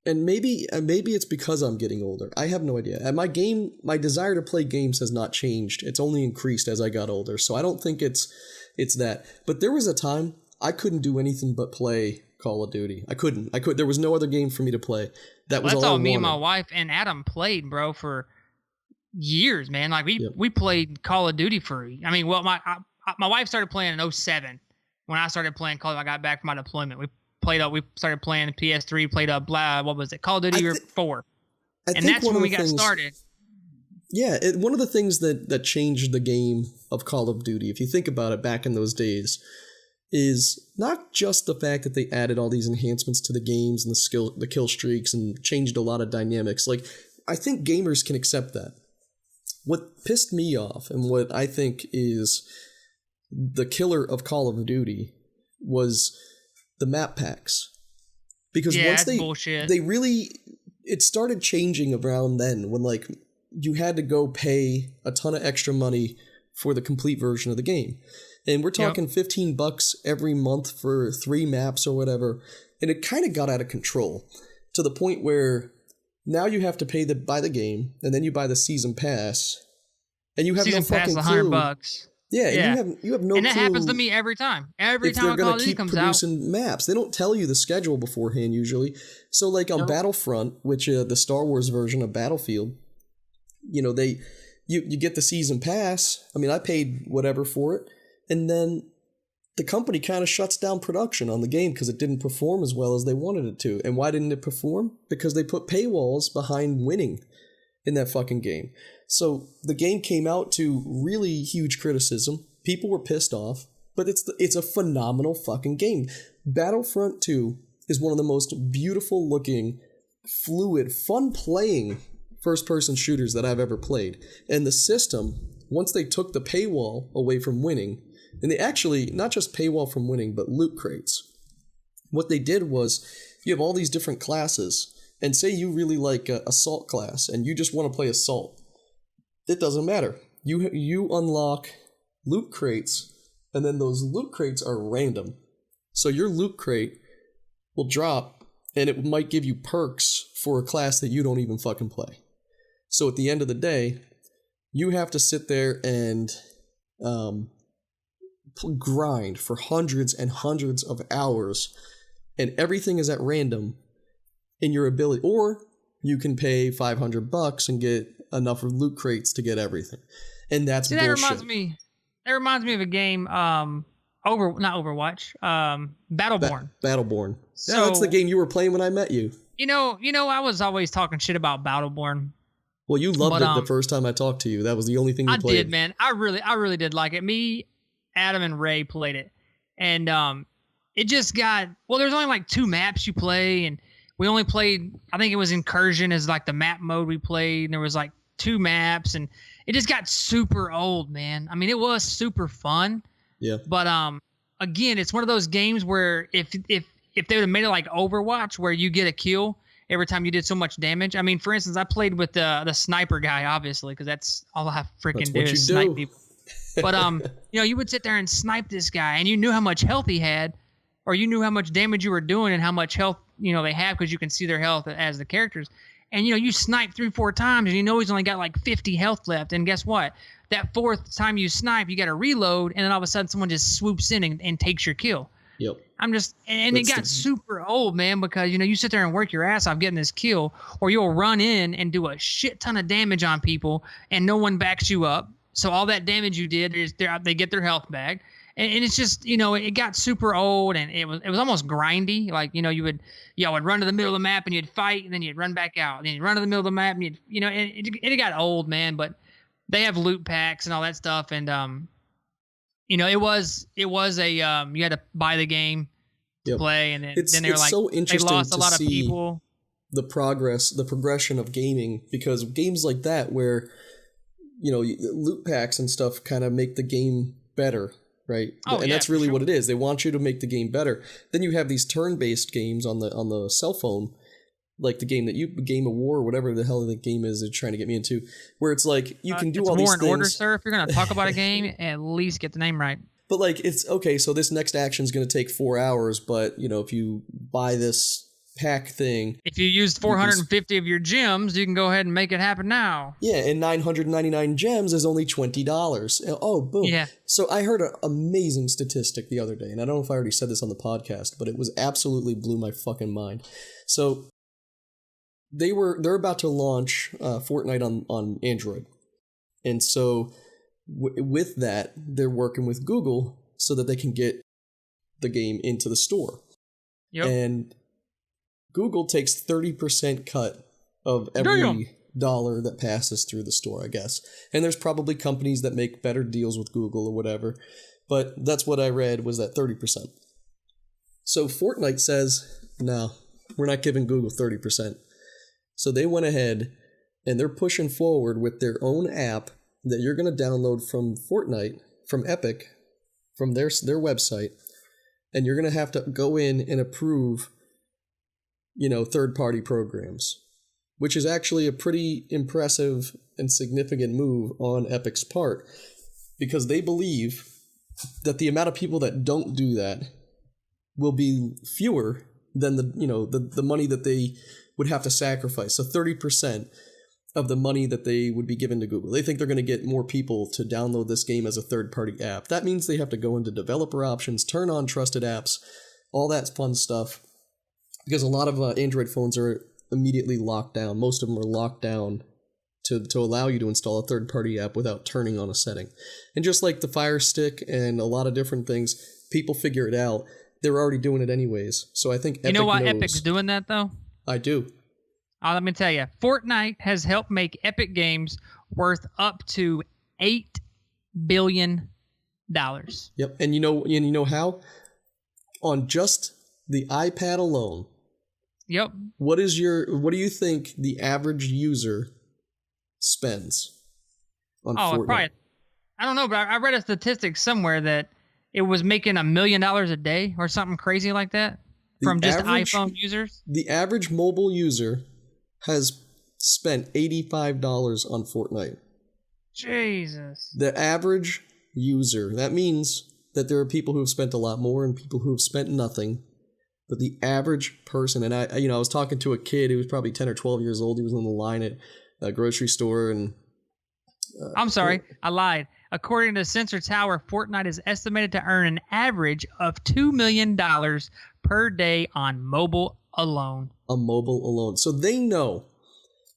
and maybe it's because I'm getting older. I have no idea. And my desire to play games has not changed. It's only increased as I got older. So I don't think it's that. But there was a time I couldn't do anything but play Call of Duty. I couldn't. There was no other game for me to play. That's all me and my wife and Adam played, bro, for years, man. Like we played Call of Duty for. I mean, well, my wife started playing in 2007 when I started playing Call of Duty. I got back from my deployment. We started playing PS3, played what was it, Call of Duty 4. And that's when we got started. Yeah, one of the things that changed the game of Call of Duty, if you think about it back in those days, is not just the fact that they added all these enhancements to the games and the kill streaks and changed a lot of dynamics. Like, I think gamers can accept that. What pissed me off and what I think is the killer of Call of Duty was the map packs, because once it started changing around then when like you had to go pay a ton of extra money for the complete version of the game, and we're talking $15 every month for 3 maps or whatever, and it kind of got out of control to the point where now you have to buy the game, and then you buy the season pass, and you have no fucking clue. $100. Yeah, and you have no clue. And that happens to me every time. Every time a Call of Duty comes out. They're going to keep producing maps. They don't tell you the schedule beforehand usually. So like on Battlefront, which the Star Wars version of Battlefield, you know, you get the season pass. I mean, I paid whatever for it. And then the company kind of shuts down production on the game because it didn't perform as well as they wanted it to. And why didn't it perform? Because they put paywalls behind winning in that fucking game. So the game came out to really huge criticism. People were pissed off, but it's a phenomenal fucking game. Battlefront 2 is one of the most beautiful looking, fluid, fun playing first-person shooters that I've ever played. And the system, once they took the paywall away from winning, and they actually, not just paywall from winning, but loot crates. What they did was you have all these different classes, and say you really like assault class and you just want to play assault. It doesn't matter. You unlock loot crates, and then those loot crates are random. So your loot crate will drop, and it might give you perks for a class that you don't even fucking play. So at the end of the day, you have to sit there and grind for hundreds and hundreds of hours, and everything is at random in your ability. Or you can pay $500 and get enough loot crates to get everything, and that's bullshit. That reminds me of a game, not Overwatch, Battleborn. Battleborn. So, that's the game you were playing when I met you. You know, I was always talking shit about Battleborn. Well, you loved it the first time I talked to you. That was the only thing you played. I did, man. I really did like it. Me, Adam, and Ray played it, and it just got there's only like 2 maps you play, and we only played, I think it was Incursion as like the map mode we played, and there was like 2 maps, and it just got super old, man. I mean, it was super fun. Yeah. But again, it's one of those games where if they would have made it like Overwatch, where you get a kill every time you did so much damage. I mean, for instance, I played with the sniper guy, obviously, because that's all I freaking do is snipe people. But you would sit there and snipe this guy, and you knew how much health he had, or you knew how much damage you were doing and how much health they have, because you can see their health as the characters. And you snipe 3-4 times, and he's only got like 50 health left. And guess what? That 4th time you snipe, you got to reload, and then all of a sudden someone just swoops in and takes your kill. Yep. It got super old, man, because you sit there and work your ass off getting this kill, or you'll run in and do a shit ton of damage on people, and no one backs you up. So all that damage you did they get their health back. And it's just, it got super old, and it was almost grindy. Like, y'all would run to the middle of the map and you'd fight, and then you'd run back out. And then you'd run to the middle of the map, and it got old, man. But they have loot packs and all that stuff, and it was a you had to buy the game to play, and then they were like, so interesting, they lost a lot of people. The progression of gaming, because games like that where loot packs and stuff kind of make the game better. Right. And that's really what it is. They want you to make the game better. Then you have these turn-based games on the cell phone, like the Game of War, or whatever the hell the game is they're trying to get me into, where it's like you can do all these things. It's War in Order, sir. If you're going to talk about a game, at least get the name right. But like, it's okay, so this next action is going to take 4 hours, but if you buy this pack thing, if you used 450 of your gems, you can go ahead and make it happen now. Yeah, and 999 gems is only $20. Oh, boom. Yeah. So I heard an amazing statistic the other day, and I don't know if I already said this on the podcast, but it was absolutely blew my fucking mind. So they're about to launch Fortnite on Android. And so with that, they're working with Google so that they can get the game into the store. Yep. And Google takes 30% cut of every dollar that passes through the store, I guess. And there's probably companies that make better deals with Google or whatever. But that's what I read, was that 30%. So Fortnite says, no, we're not giving Google 30%. So they went ahead and they're pushing forward with their own app that you're going to download from Fortnite, from Epic, from their website. And you're going to have to go in and approve third-party programs, which is actually a pretty impressive and significant move on Epic's part, because they believe that the amount of people that don't do that will be fewer than the money that they would have to sacrifice. So 30% of the money that they would be given to Google. They think they're going to get more people to download this game as a third-party app. That means they have to go into developer options, turn on trusted apps, all that fun stuff. Because a lot of Android phones are immediately locked down. Most of them are locked down to allow you to install a third-party app without turning on a setting. And just like the Fire Stick and a lot of different things, people figure it out. They're already doing it anyways. So I think Epic You know why knows. Epic's doing that, though? I do. Let me tell you. Fortnite has helped make Epic Games worth up to $8 billion. Yep. And you know how? On just the iPad alone. Yep. What do you think the average user spends on Fortnite? Probably, I don't know, but I read a statistic somewhere that it was making $1 million a day or something crazy like that. From just iPhone users? The average mobile user has spent $85 on Fortnite. Jesus. The average user. That means that there are people who have spent a lot more and people who have spent nothing. But the average person, and I was talking to a kid who was probably 10 or 12 years old. He was on the line at a grocery store, and I'm sorry, I lied. According to Sensor Tower, Fortnite is estimated to earn an average of $2 million per day on mobile alone. On mobile alone. So they know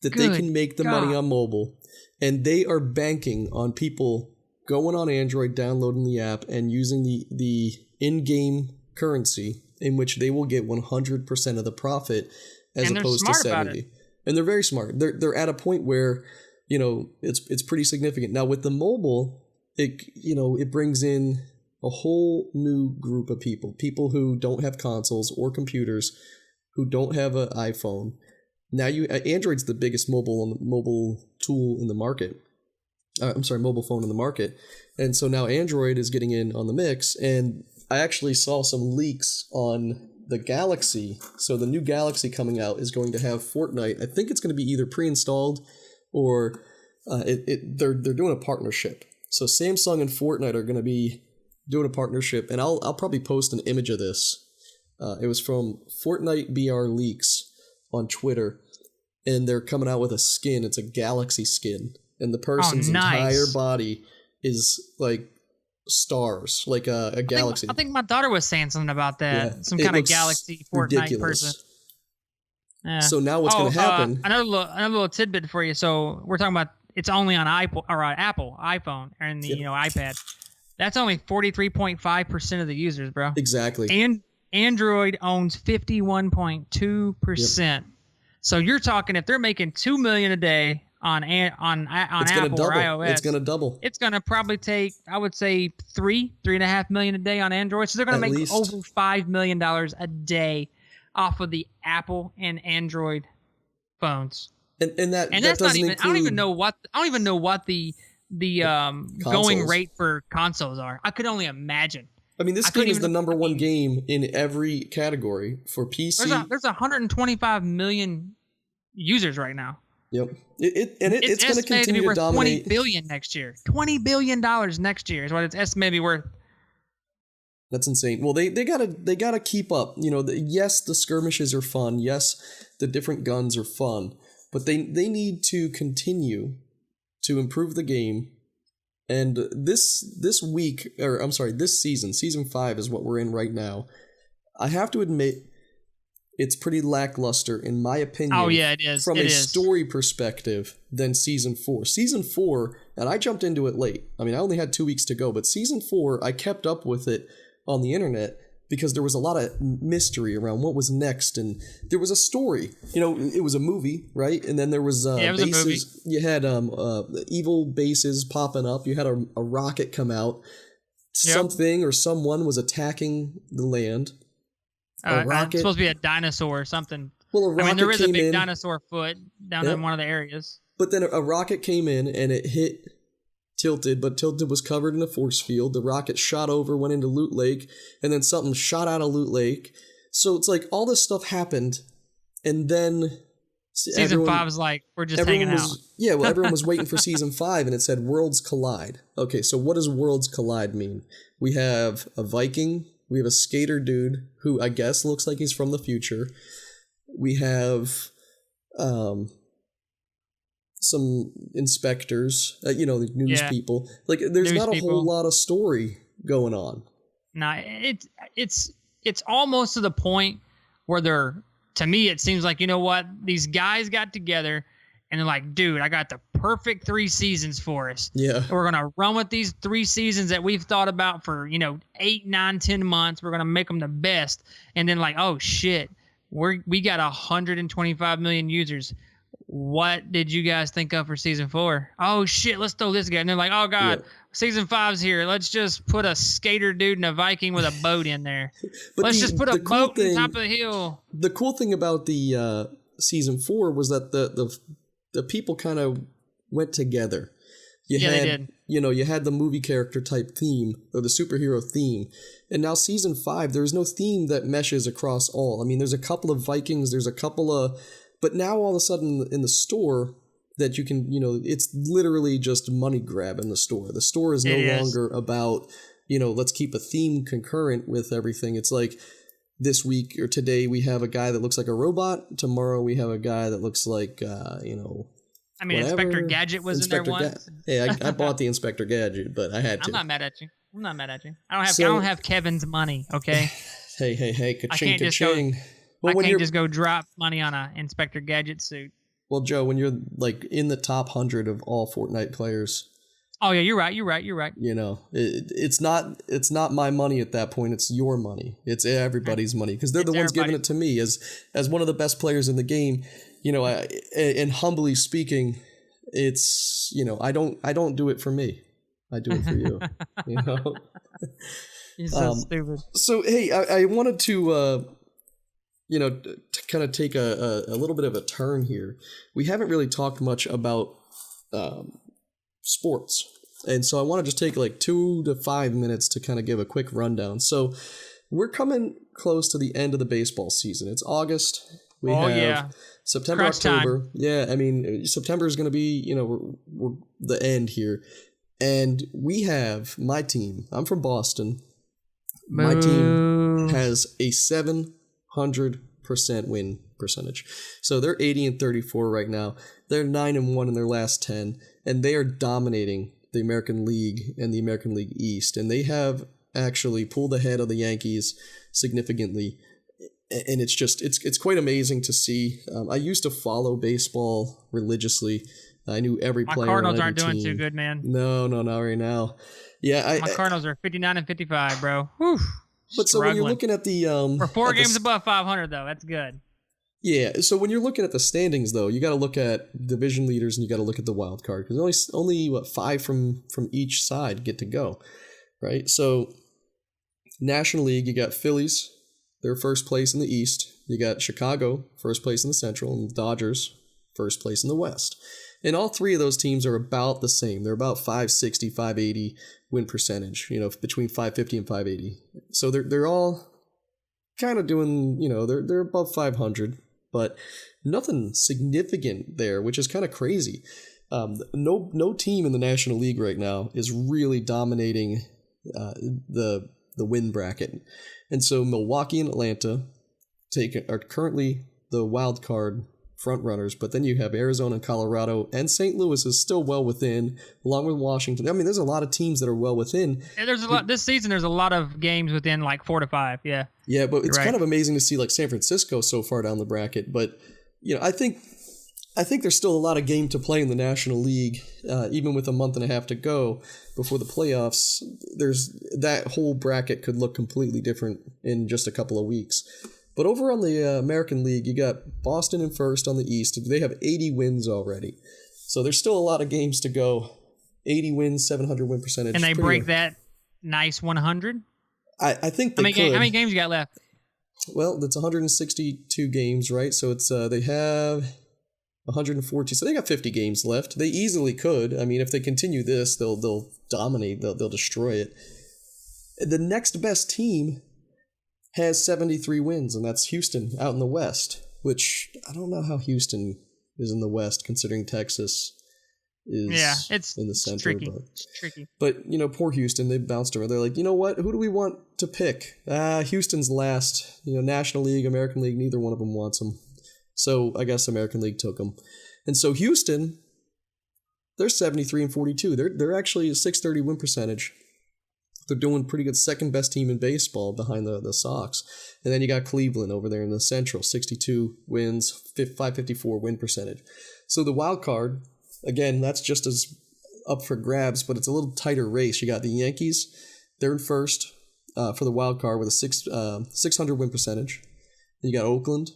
that they can make the money on mobile, and they are banking on people going on Android, downloading the app, and using the in-game currency in which they will get 100% of the profit as opposed to 70%. And they're very smart. They're at a point where, it's pretty significant. Now with the mobile, it brings in a whole new group of people who don't have consoles or computers, who don't have an iPhone. Now Android's the biggest mobile tool in the market. Mobile phone in the market. And so now Android is getting in on the mix, and I actually saw some leaks on the Galaxy. So the new Galaxy coming out is going to have Fortnite. I think it's going to be either pre-installed or they're doing a partnership. So Samsung and Fortnite are going to be doing a partnership, and I'll probably post an image of this. It was from Fortnite BR Leaks on Twitter, and they're coming out with a skin. It's a Galaxy skin, and the person's entire body is like stars, like a galaxy. I think my daughter was saying something about that. Yeah, some kind of Galaxy Fortnite ridiculous. Person. Yeah. So now what's going to happen? Another little tidbit for you. So we're talking about it's only on Apple iPhone and the iPad. That's only 43.5% of the users, bro. Exactly. And Android owns 51.2%. Yep. So you're talking if they're making $2 million a day on Apple or iOS, it's going to double. It's going to probably take, I would say, $3.5 million a day on Android. So they're going to make over $5 million a day off of the Apple and Android phones. And that's not even. I don't even know what the going rate for consoles are. I could only imagine. I mean, this game is the number one game in every category for PC. There's 125 million users right now. Yep. It's going to continue to dominate. 20 billion next year. $20 billion next year is what it's estimated to be worth. That's insane. Well, they gotta keep up. Yes, the skirmishes are fun. Yes, the different guns are fun. But they need to continue to improve the game. And this season, season 5 is what we're in right now. I have to admit, it's pretty lackluster in my opinion. Oh yeah, it is. From a story perspective than season 4. Season 4, and I jumped into it late. I mean, I only had 2 weeks to go, but season 4, I kept up with it on the internet because there was a lot of mystery around what was next, and there was a story. It was a movie, right? And then there was it was bases. A movie. You had evil bases popping up. You had a rocket come out. Yep. Something or someone was attacking the land. A rocket. It's supposed to be a dinosaur or something. Well, a rocket there is a big in, dinosaur foot down in one of the areas. But then a rocket came in and it hit Tilted, but Tilted was covered in a force field. The rocket shot over, went into Loot Lake, and then something shot out of Loot Lake. So it's like all this stuff happened, and then season 5 is like, we're just hanging out. Yeah, well, everyone was waiting for season 5, and it said Worlds Collide. Okay, so what does Worlds Collide mean? We have a Viking. We have a skater dude who I guess looks like he's from the future. We have some inspectors, the news people. Like, there's not a whole lot of story going on. Nah, it's almost to the point where to me, it seems like, these guys got together and they're like, dude, I got the perfect 3 seasons for us. Yeah. We're going to run with these 3 seasons that we've thought about for, 8, 9, 10 months. We're going to make them the best. And then like, oh shit, we got 125 million users. What did you guys think of for season 4? Oh shit, let's throw this guy. And they're like, oh god, season 5's here. Let's just put a skater dude and a Viking with a boat in there. Let's just put a boat on top of the hill. The cool thing about the season 4 was that the people kind of went together. They did. you had the movie character type theme or the superhero theme. And now season 5, there's no theme that meshes across all. I mean, there's a couple of Vikings, there's a couple of, but now all of a sudden in the store that you can, it's literally just money grab in the store. The store is no longer about, let's keep a theme concurrent with everything. It's like this week or today we have a guy that looks like a robot. Tomorrow we have a guy that looks like, I mean, whatever. Inspector Gadget was in there once. Hey, I bought the Inspector Gadget, but I had to. I'm not mad at you. I don't have Kevin's money, okay? Hey, ka-ching, I can't just go drop money on a Inspector Gadget suit. Well, Joe, when you're like in the top 100 of all Fortnite players. Oh yeah, you're right. It's not my money at that point. It's your money. It's everybody's money because they're the ones giving it to me as one of the best players in the game. And humbly speaking, it's I don't do it for me. I do it for you. You're so stupid. So hey, I wanted to to kind of take a little bit of a turn here. We haven't really talked much about sports, and so I want to just take like 2 to 5 minutes to kind of give a quick rundown. So we're coming close to the end of the baseball season. It's August. We have September, Crunch October. time. Yeah, I mean, September is going to be, we're the end here. And we have my team. I'm from Boston. My team has a 700% win percentage. So they're 80-34 right now. They're 9-1 in their last 10. And they are dominating the American League and the American League East. And they have actually pulled ahead of the Yankees significantly. And it's just, it's quite amazing to see. I used to follow baseball religiously. I knew every player. My Cardinals on every aren't doing team. too good, man. No, not right now. Yeah, my Cardinals are 59-55, bro. Whew, but so when you're looking at the we're 4 games above 500 though. That's good. Yeah, so when you're looking at the standings though, you got to look at division leaders and you got to look at the wild card because only 5 from each side get to go, right? So National League, you got Phillies. They're first place in the East. You got Chicago, first place in the Central, and the Dodgers, first place in the West. And all 3 of those teams are about the same. They're about 560, 580 win percentage, between 550 and 580. So they're all kind of doing, they're above 500, but nothing significant there, which is kind of crazy. No team in the National League right now is really dominating the win bracket. And so Milwaukee and Atlanta are currently the wild card front runners, but then you have Arizona and Colorado, and St. Louis is still well within, along with Washington. I mean, there's a lot of teams that are well within. And there's a lot this season. There's a lot of games within like 4 to 5. Yeah. Yeah, but it's kind of amazing to see like San Francisco so far down the bracket. But I think there's still a lot of game to play in the National League, even with a month and a half to go before the playoffs. There's that whole bracket could look completely different in just a couple of weeks. But over on the American League, you got Boston in first on the East. They have 80 wins already. So there's still a lot of games to go. 80 wins, 700 win percentage. And they break that nice 100? I think they could. How many games you got left? Well, that's 162 games, right? So it's they have 114. So they got 50 games left. They easily could. I mean, if they continue this, they'll dominate. They'll destroy it. The next best team has 73 wins, and that's Houston out in the West, which I don't know how Houston is in the West, considering Texas is it's in the center. Tricky. It's tricky. But, poor Houston, they bounced around. They're like, you know what? Who do we want to pick? Houston's last. National League, American League, neither one of them wants them. So I guess American League took them. And so Houston, they're 73-42. They're actually a 630 win percentage. They're doing pretty good, second best team in baseball behind the Sox. And then you got Cleveland over there in the Central, 62 wins, 554 win percentage. So the wild card, again, that's just as up for grabs, but it's a little tighter race. You got the Yankees, they're in first for the wild card with a 600 win percentage. Then you got Oakland,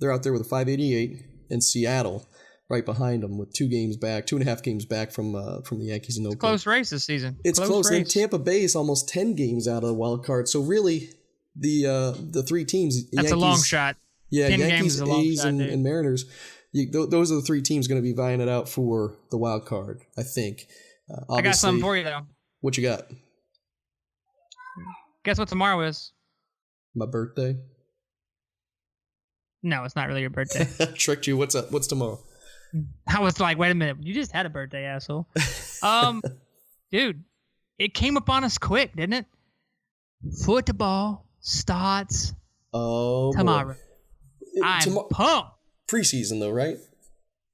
they're out there with a 588, and Seattle right behind them with 2.5 games back from the Yankees and Oakland. Close race this season. It's close. Race. And Tampa Bay is almost 10 games out of the wild card. So really, the 3 teams. That's Yankees, a long shot. Yeah, 10 Yankees, games is a long A's, shot, and Mariners. Those are the 3 teams going to be vying it out for the wild card, I think. I got something for you though. What you got? Guess what tomorrow is? My birthday? No, it's not really your birthday. Tricked you. What's up? What's tomorrow? I was like, wait a minute. You just had a birthday, asshole. Dude, it came upon us quick, didn't it? Football starts tomorrow. I'm pumped. Preseason, though, right?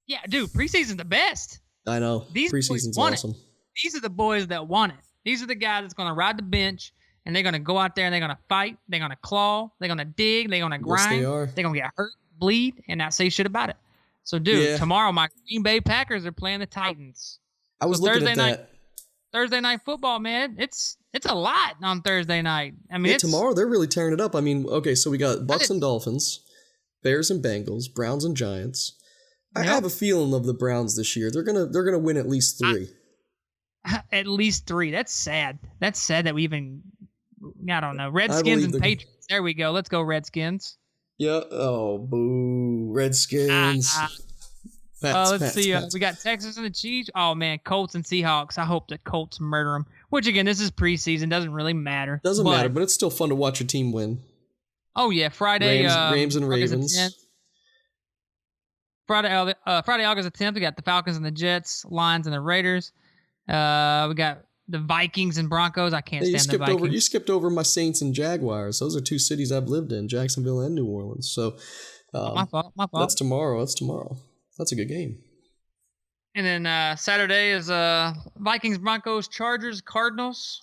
Yeah, dude, preseason's the best. I know. These preseason's boys awesome. These are the boys that want it. These are the guys that's going to ride the bench, and they're going to go out there, and they're going to fight. They're going to claw. They're going to dig. They're going to grind. Yes, they are. They're going to get hurt, bleed, and not say shit about it. So, dude, tomorrow my Green Bay Packers are playing the Titans. I was looking at that. Thursday night football, man. It's a lot on Thursday night. I mean, tomorrow they're really tearing it up. I mean, okay, so we got Bucks and Dolphins, Bears and Bengals, Browns and Giants. I have a feeling of the Browns this year. They're gonna win at least 3. At least 3. That's sad. That's sad that we even. I don't know. Redskins and Patriots. There we go. Let's go Redskins. Yeah. Oh, boo. Redskins. Let's see. We got Texas and the Chiefs. Oh, man. Colts and Seahawks. I hope the Colts murder them. Which, again, this is preseason. Doesn't really matter. Doesn't matter, but it's still fun to watch your team win. Oh, yeah. Friday. Rams and Ravens. Friday, August the 10th, we got the Falcons and the Jets, Lions and the Raiders. We got the Vikings and Broncos. I can't stand the Vikings. You skipped over my Saints and Jaguars. Those are 2 cities I've lived in, Jacksonville and New Orleans. So my fault. That's tomorrow. That's a good game. And then Saturday is Vikings, Broncos, Chargers, Cardinals,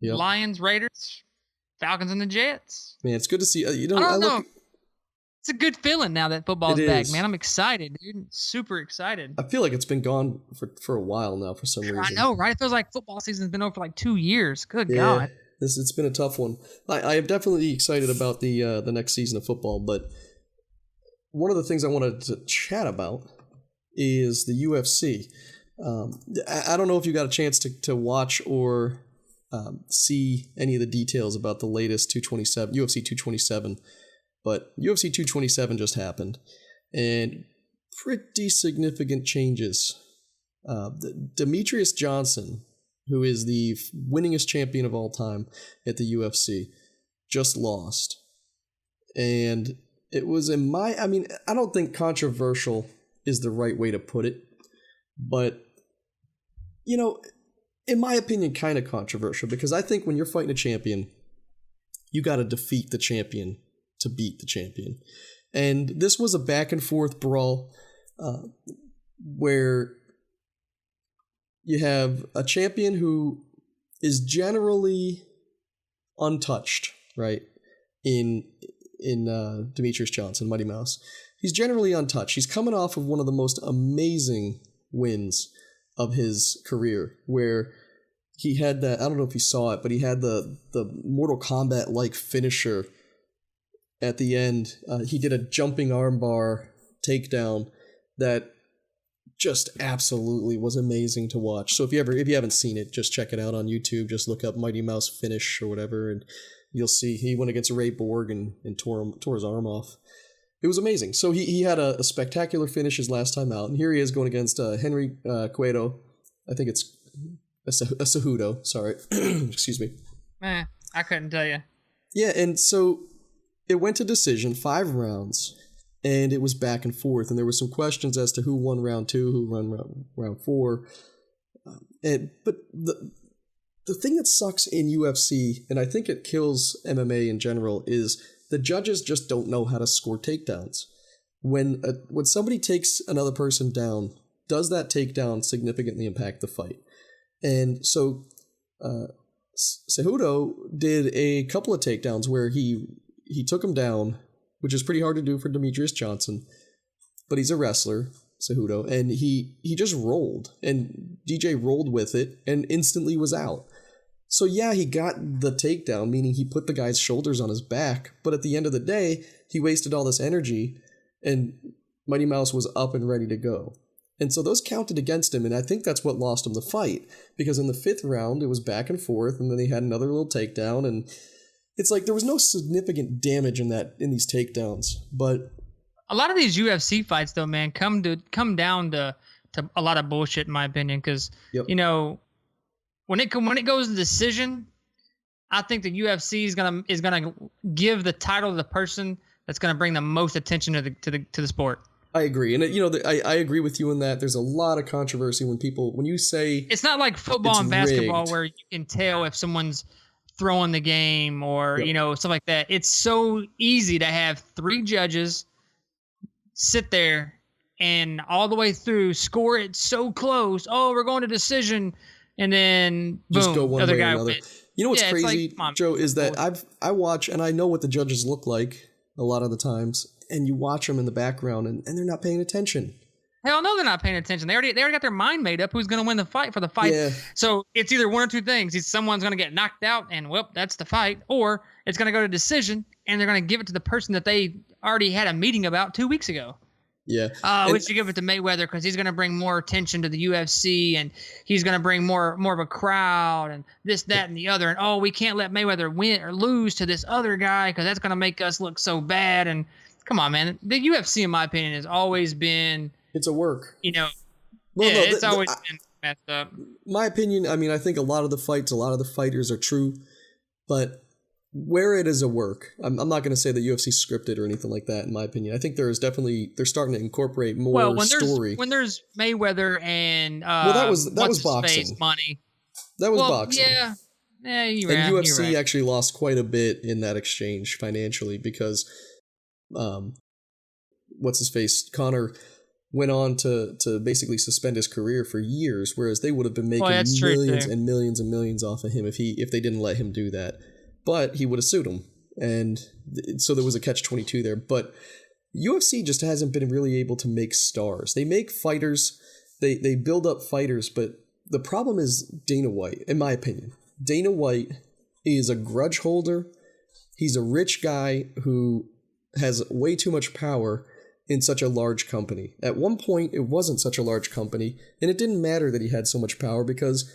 Lions, Raiders, Falcons, and the Jets. Man, it's good to see. I don't know. It's a good feeling now that football's back, man. I'm excited, dude. Super excited. I feel like it's been gone for a while now for some reason. I know, right? It feels like football season's been over for like 2 years. Good God. It's been a tough one. I am definitely excited about the next season of football, but one of the things I wanted to chat about is the UFC. I don't know if you got a chance to watch or see any of the details about the latest UFC 227. But UFC 227 just happened, and pretty significant changes. Demetrius Johnson, who is the winningest champion of all time at the UFC, just lost. And it was I don't think controversial is the right way to put it, but, in my opinion, kind of controversial, because I think when you're fighting a champion, you got to defeat the champion to beat the champion. And this was a back and forth brawl where you have a champion who is generally untouched, right? In Demetrius Johnson, Mighty Mouse. He's generally untouched. He's coming off of one of the most amazing wins of his career, where he had that, I don't know if you saw it, but he had the Mortal Kombat-like finisher at the end. He did a jumping armbar takedown that just absolutely was amazing to watch. So if you haven't seen it, just check it out on YouTube. Just look up Mighty Mouse finish or whatever, and you'll see he went against Ray Borg and tore his arm off. It was amazing. So he had a spectacular finish his last time out, and here he is going against Henry Cueto. I think it's a Cejudo. Sorry, excuse me. I couldn't tell you. Yeah, and so it went to decision, 5 rounds, and it was back and forth, and there were some questions as to who won round 2, who won round 4. But the thing that sucks in UFC, and I think it kills MMA in general, is the judges just don't know how to score takedowns. When somebody takes another person down, does that takedown significantly impact the fight? And so Cejudo did a couple of takedowns where he took him down, which is pretty hard to do for Demetrius Johnson, but he's a wrestler, Cejudo, and he just rolled, and DJ rolled with it and instantly was out. So yeah, he got the takedown, meaning he put the guy's shoulders on his back, but at the end of the day, he wasted all this energy, and Mighty Mouse was up and ready to go. And so those counted against him, and I think that's what lost him the fight, because in the 5th round, it was back and forth, and then he had another little takedown, and it's like there was no significant damage in these takedowns. But a lot of these UFC fights, though, man, come down to to a lot of bullshit in my opinion. Because Yep. you know, when it goes to decision, I think the UFC is gonna give the title to the person that's gonna bring the most attention to the sport. I agree, and I agree with you in that. There's a lot of controversy when you say it's not like football and basketball rigged. where you can tell if someone's throwing the game or Yep. stuff like that. It's so easy to have 3 judges sit there and all the way through score it so close. Oh, we're going to decision, and then boom, Just go one other way or guy another. wins. You know what's Yeah, it's crazy, like, come on, Joe, is that I watch and I know what the judges look like a lot of the times, and you watch them in the background and they're not paying attention. Hell no, they're not paying attention. They already got their mind made up who's going to win the fight for the fight. Yeah. So it's either one or two things. It's someone's going to get knocked out and, well, that's the fight. Or it's going to go to decision and they're going to give it to the person that they already had a meeting about 2 weeks ago. Yeah. We should give it to Mayweather because he's going to bring more attention to the UFC and he's going to bring more of a crowd and this, that, and the other. And, oh, we can't let Mayweather win or lose to this other guy because that's going to make us look so bad. And come on, man. The UFC, in my opinion, has always been... It's a work. Well, no, it's always been messed up. My opinion, I mean, I think a lot of the fighters are true, but where it is a work, I'm not going to say that UFC scripted or anything like that, in my opinion. I think they're starting to incorporate more story. When there's Mayweather and that was boxing. Money. That was boxing. Yeah, you're and right. UFC You're right. actually lost quite a bit in that exchange financially because, what's his face, Conor went on to basically suspend his career for years, whereas they would have been making millions and millions and millions off of him if they didn't let him do that. But he would have sued him, and so there was a catch-22 there. But UFC just hasn't been really able to make stars. They make fighters, they build up fighters, but the problem is Dana White, in my opinion. Dana White is a grudge holder. He's a rich guy who has way too much power in such a large company. At one point, it wasn't such a large company, and it didn't matter that he had so much power because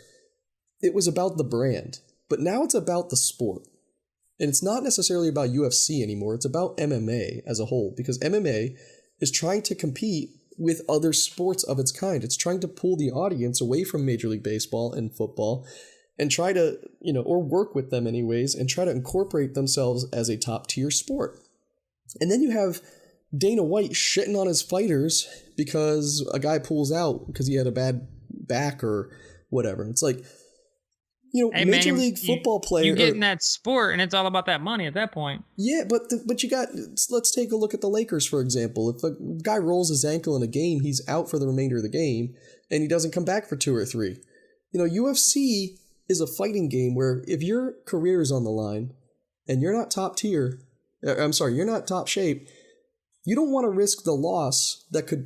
it was about the brand. But now it's about the sport. And it's not necessarily about UFC anymore. It's about MMA as a whole, because MMA is trying to compete with other sports of its kind. It's trying to pull the audience away from Major League Baseball and football and try to, or work with them anyways, and try to incorporate themselves as a top-tier sport. And then you have Dana White shitting on his fighters because a guy pulls out because he had a bad back or whatever. It's like, hey, Major League football player. You get in that sport, and it's all about that money at that point. Yeah, but you got. Let's take a look at the Lakers, for example. If a guy rolls his ankle in a game, he's out for the remainder of the game, and he doesn't come back for 2 or 3. UFC is a fighting game where if your career is on the line, and you're not top tier, you're not top shape, you don't want to risk the loss that could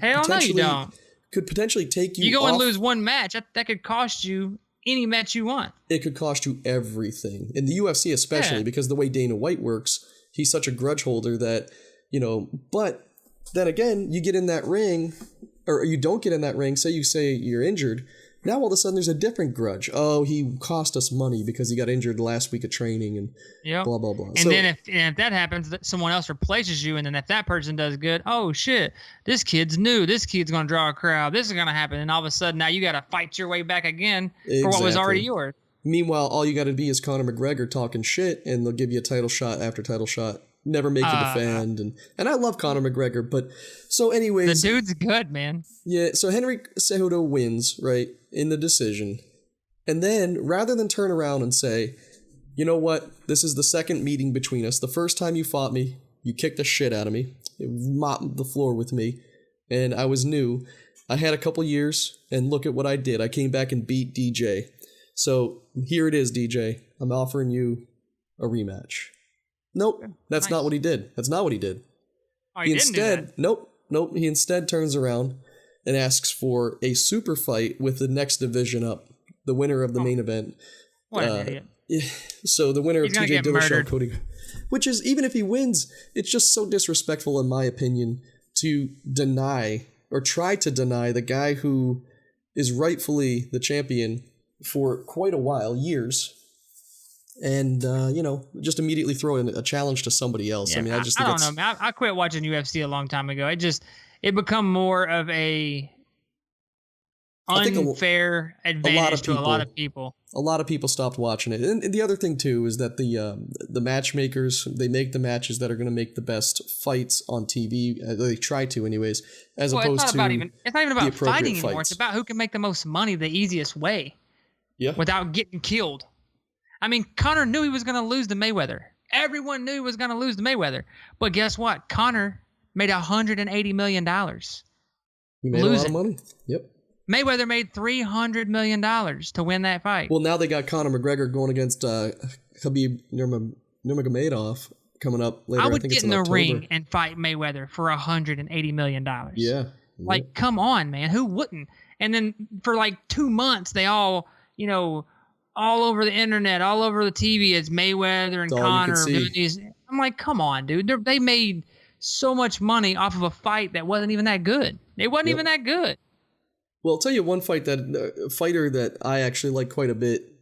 potentially take you. You go and lose one match that could cost you any match you want. It could cost you everything. In the UFC especially, because the way Dana White works, he's such a grudge holder that, but then again, you get in that ring, or you don't get in that ring, say you're injured, now all of a sudden there's a different grudge. Oh, he cost us money because he got injured last week of training and blah, blah, blah. And then if that happens, someone else replaces you, and then if that person does good, oh shit, this kid's new. This kid's going to draw a crowd. This is going to happen. And all of a sudden now you got to fight your way back again for what was already yours. Meanwhile, all you got to be is Conor McGregor talking shit, and they'll give you a title shot after title shot. Never make you defend. And I love Conor McGregor, but so anyways. The dude's good, man. Yeah, so Henry Cejudo wins, right, in the decision. And then, rather than turn around and say, you know what, this is the second meeting between us. The first time you fought me, you kicked the shit out of me. You mopped the floor with me. And I was new. I had a couple years, and look at what I did. I came back and beat DJ. So, here it is, DJ. I'm offering you a rematch. Nope, that's not what he did. That's not what he did. Oh, he didn't do that. Nope. He instead turns around and asks for a super fight with the next division up, the winner of the main event. What an idiot. Yeah, so the winner of TJ Dillashaw, Cody, which is, even if he wins, it's just so disrespectful, in my opinion, to deny or try to deny the guy who is rightfully the champion for quite a while, years. And, just immediately throw in a challenge to somebody else. Yeah, I mean, I don't know, man. I quit watching UFC a long time ago. It become more of a I think unfair advantage to a lot of people. A lot of people stopped watching it. And the other thing too is that the matchmakers, they make the matches that are going to make the best fights on TV. They try to, anyways. As opposed to it's not even about fighting anymore. Fights. It's about who can make the most money the easiest way. Yeah. Without getting killed. I mean, Conor knew he was going to lose to Mayweather. Everyone knew he was going to lose to Mayweather. But guess what? Conor made $180 million. He made a lot of money. Yep. Mayweather made $300 million to win that fight. Well, now they got Conor McGregor going against Khabib Nurmagomedov coming up later. I would get in the October. ring and fight Mayweather for $180 million. Yeah. Like, come on, man. Who wouldn't? And then for like 2 months, they all, all over the internet, all over the TV, it's Mayweather and Conor. I'm like, come on, dude. They made so much money off of a fight that wasn't even that good. It wasn't even that good. Well, I'll tell you one fighter that I actually like quite a bit.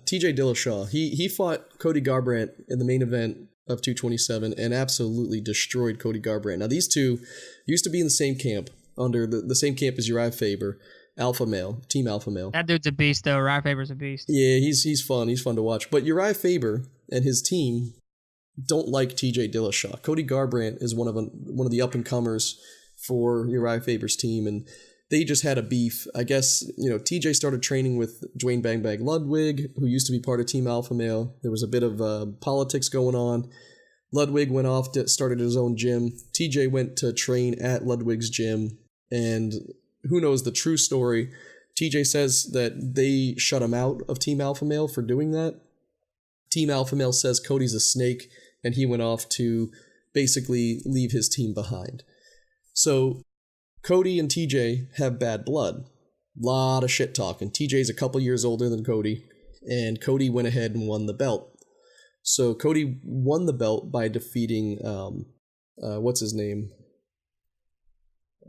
TJ Dillashaw. He fought Cody Garbrandt in the main event of 227 and absolutely destroyed Cody Garbrandt. Now, these two used to be in the same camp, under the same camp as Uriah Faber. Alpha male, team alpha male. That dude's a beast, though. Uriah Faber's a beast. Yeah, he's fun. He's fun to watch. But Uriah Faber and his team don't like TJ Dillashaw. Cody Garbrandt is one of the up and comers for Uriah Faber's team, and they just had a beef. I guess TJ started training with Dwayne Bang Bang Ludwig, who used to be part of Team Alpha Male. There was a bit of politics going on. Ludwig went off, started his own gym. TJ went to train at Ludwig's gym, and who knows the true story. TJ says that they shut him out of Team Alpha Male for doing that. Team Alpha Male says Cody's a snake, and he went off to basically leave his team behind. So Cody and TJ have bad blood. Lot of shit talking. TJ's a couple years older than Cody, and Cody went ahead and won the belt. So Cody won the belt by defeating, what's his name?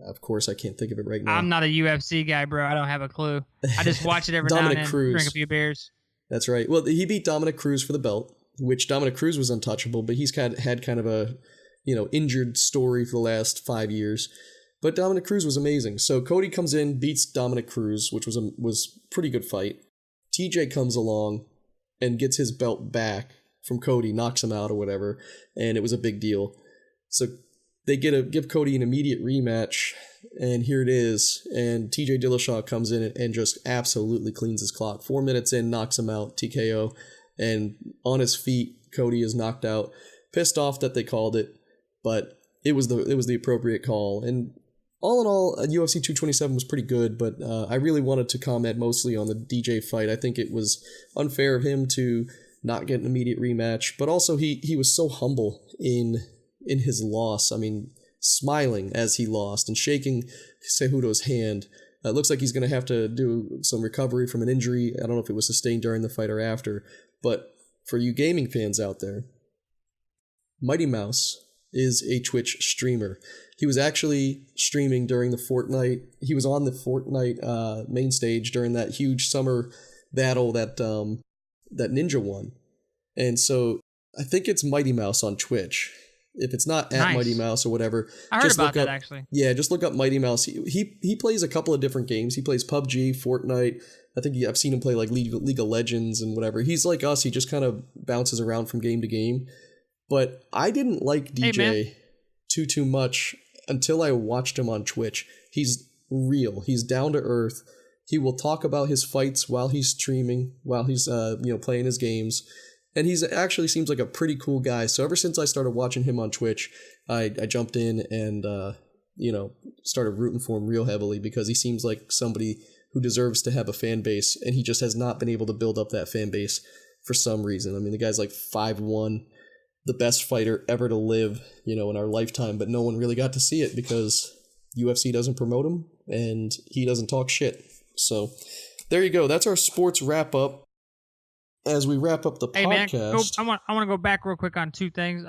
Of course, I can't think of it right now. I'm not a UFC guy, bro. I don't have a clue. I just watch it every now and then, drink a few beers. That's right. Well, he beat Dominic Cruz for the belt, which Dominic Cruz was untouchable, but he's had kind of a, injured story for the last 5 years. But Dominic Cruz was amazing. So Cody comes in, beats Dominic Cruz, which was a pretty good fight. TJ comes along and gets his belt back from Cody, knocks him out or whatever, and it was a big deal. So they give Cody an immediate rematch, and here it is. And TJ Dillashaw comes in and just absolutely cleans his clock. 4 minutes in, knocks him out, TKO, and on his feet, Cody is knocked out. Pissed off that they called it, but it was the appropriate call. And all in all, UFC 227 was pretty good, but I really wanted to comment mostly on the DJ fight. I think it was unfair of him to not get an immediate rematch, but also he was so humble in his loss. I mean, smiling as he lost and shaking Cejudo's hand. It looks like he's going to have to do some recovery from an injury. I don't know if it was sustained during the fight or after, but for you gaming fans out there, Mighty Mouse is a Twitch streamer. He was actually streaming during the Fortnite. He was on the Fortnite main stage during that huge summer battle that Ninja won. And so I think it's Mighty Mouse on Twitch. If it's not at Mighty Mouse or whatever, I heard about that actually. Yeah, just look up Mighty Mouse. He plays a couple of different games. He plays PUBG, Fortnite. I think I've seen him play like League of Legends and whatever. He's like us. He just kind of bounces around from game to game. But I didn't like DJ too much until I watched him on Twitch. He's real. He's down to earth. He will talk about his fights while he's streaming, while he's playing his games. And he's actually seems like a pretty cool guy. So ever since I started watching him on Twitch, I jumped in and started rooting for him real heavily because he seems like somebody who deserves to have a fan base, and he just has not been able to build up that fan base for some reason. I mean, the guy's like 5'1", the best fighter ever to live, in our lifetime, but no one really got to see it because UFC doesn't promote him and he doesn't talk shit. So there you go. That's our sports wrap up. As we wrap up the podcast, man, I want to go back real quick on two things.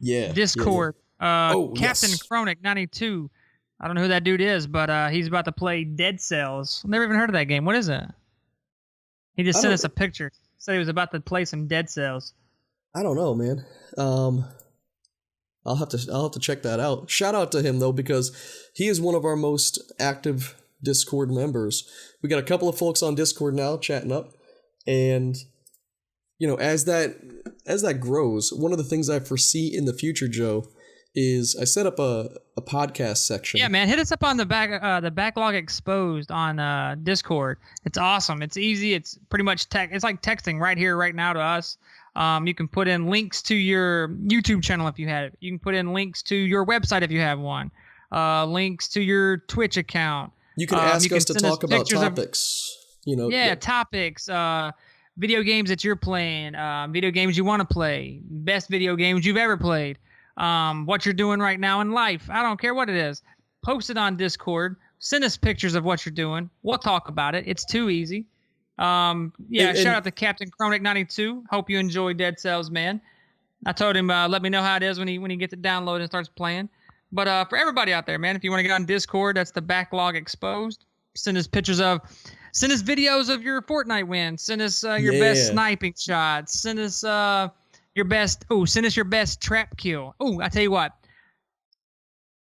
Discord. Yeah. Captain Chronic 92. I don't know who that dude is, but he's about to play Dead Cells. I've never even heard of that game. What is it? He just sent us a picture. Said he was about to play some Dead Cells. I don't know, man. I'll have to check that out. Shout out to him though, because he is one of our most active Discord members. We got a couple of folks on Discord now chatting up, and as that grows, one of the things I foresee in the future, Joe, is I set up a podcast section. Yeah, man, hit us up on the Backlog Exposed on Discord. It's awesome. It's easy. It's pretty much it's like texting right here, right now to us. You can put in links to your YouTube channel if you have it. You can put in links to your website if you have one. Links to your Twitch account. You can ask us to talk about topics. Topics. Video games that you're playing. Video games you want to play. Best video games you've ever played. What you're doing right now in life. I don't care what it is. Post it on Discord. Send us pictures of what you're doing. We'll talk about it. It's too easy. Shout out to Captain Chronic 92. Hope you enjoy Dead Cells, man. I told him let me know how it is when he gets it downloaded and starts playing. But for everybody out there, man, if you want to get on Discord, that's the Backlog Exposed. Send us videos of your Fortnite wins. Send us your best sniping shots. Send us your best trap kill. Oh, I tell you what.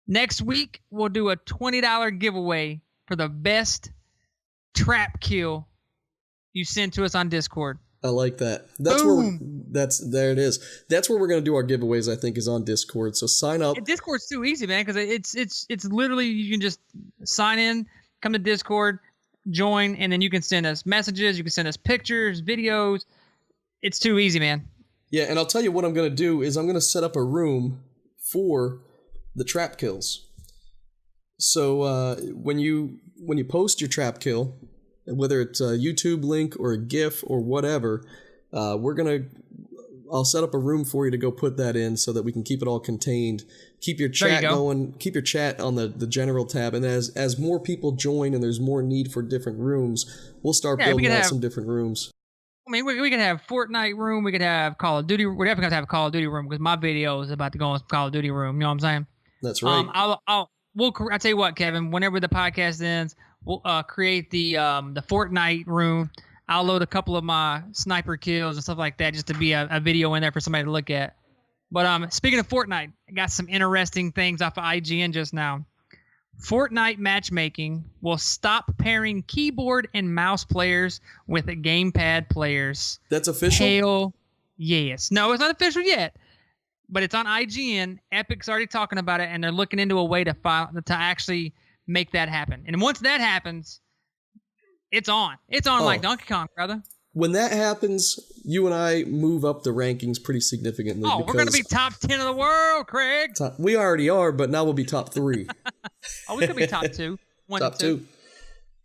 Next week we'll do a $20 giveaway for the best trap kill you send to us on Discord. I like that. There it is. That's where we're going to do our giveaways, I think, is on Discord. So sign up. Discord's too easy, man, because it's literally, you can just sign in, come to Discord, join, and then you can send us messages, you can send us pictures, videos. It's too easy, man. Yeah, and I'll tell you what I'm going to do is I'm going to set up a room for the trap kills. So when you post your trap kill, whether it's a YouTube link or a GIF or whatever, I'll set up a room for you to go put that in so that we can keep it all contained. Keep your chat going. Keep your chat on the general tab. And as more people join and there's more need for different rooms, we'll start building out some different rooms. I mean, we could have Fortnite room. We could have Call of Duty. We're definitely going to have a Call of Duty room because my video is about to go on Call of Duty room. You know what I'm saying? That's right. I'll tell you what, Kevin, whenever the podcast ends, we'll create the Fortnite room. I'll load a couple of my sniper kills and stuff like that just to be a video in there for somebody to look at. But speaking of Fortnite, I got some interesting things off of IGN just now. Fortnite matchmaking will stop pairing keyboard and mouse players with gamepad players. That's official? Hell yes. No, it's not official yet, but it's on IGN. Epic's already talking about it, and they're looking into a way to actually make that happen. And once that happens, it's on. It's on like Donkey Kong, brother. When that happens, you and I move up the rankings pretty significantly. Oh, we're going to be top 10 of the world, Craig. We already are, but now we'll be top 3. Oh, we could be top 2. Top 2.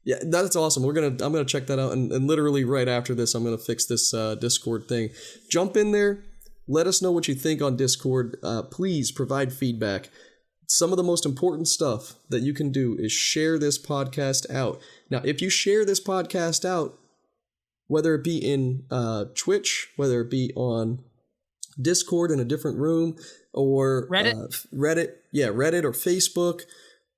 Yeah, that's awesome. I'm gonna check that out, and literally right after this, I'm gonna fix this Discord thing. Jump in there. Let us know what you think on Discord. Please provide feedback. Some of the most important stuff that you can do is share this podcast out. Now, if you share this podcast out, whether it be in Twitch, whether it be on Discord in a different room, or Reddit or Facebook,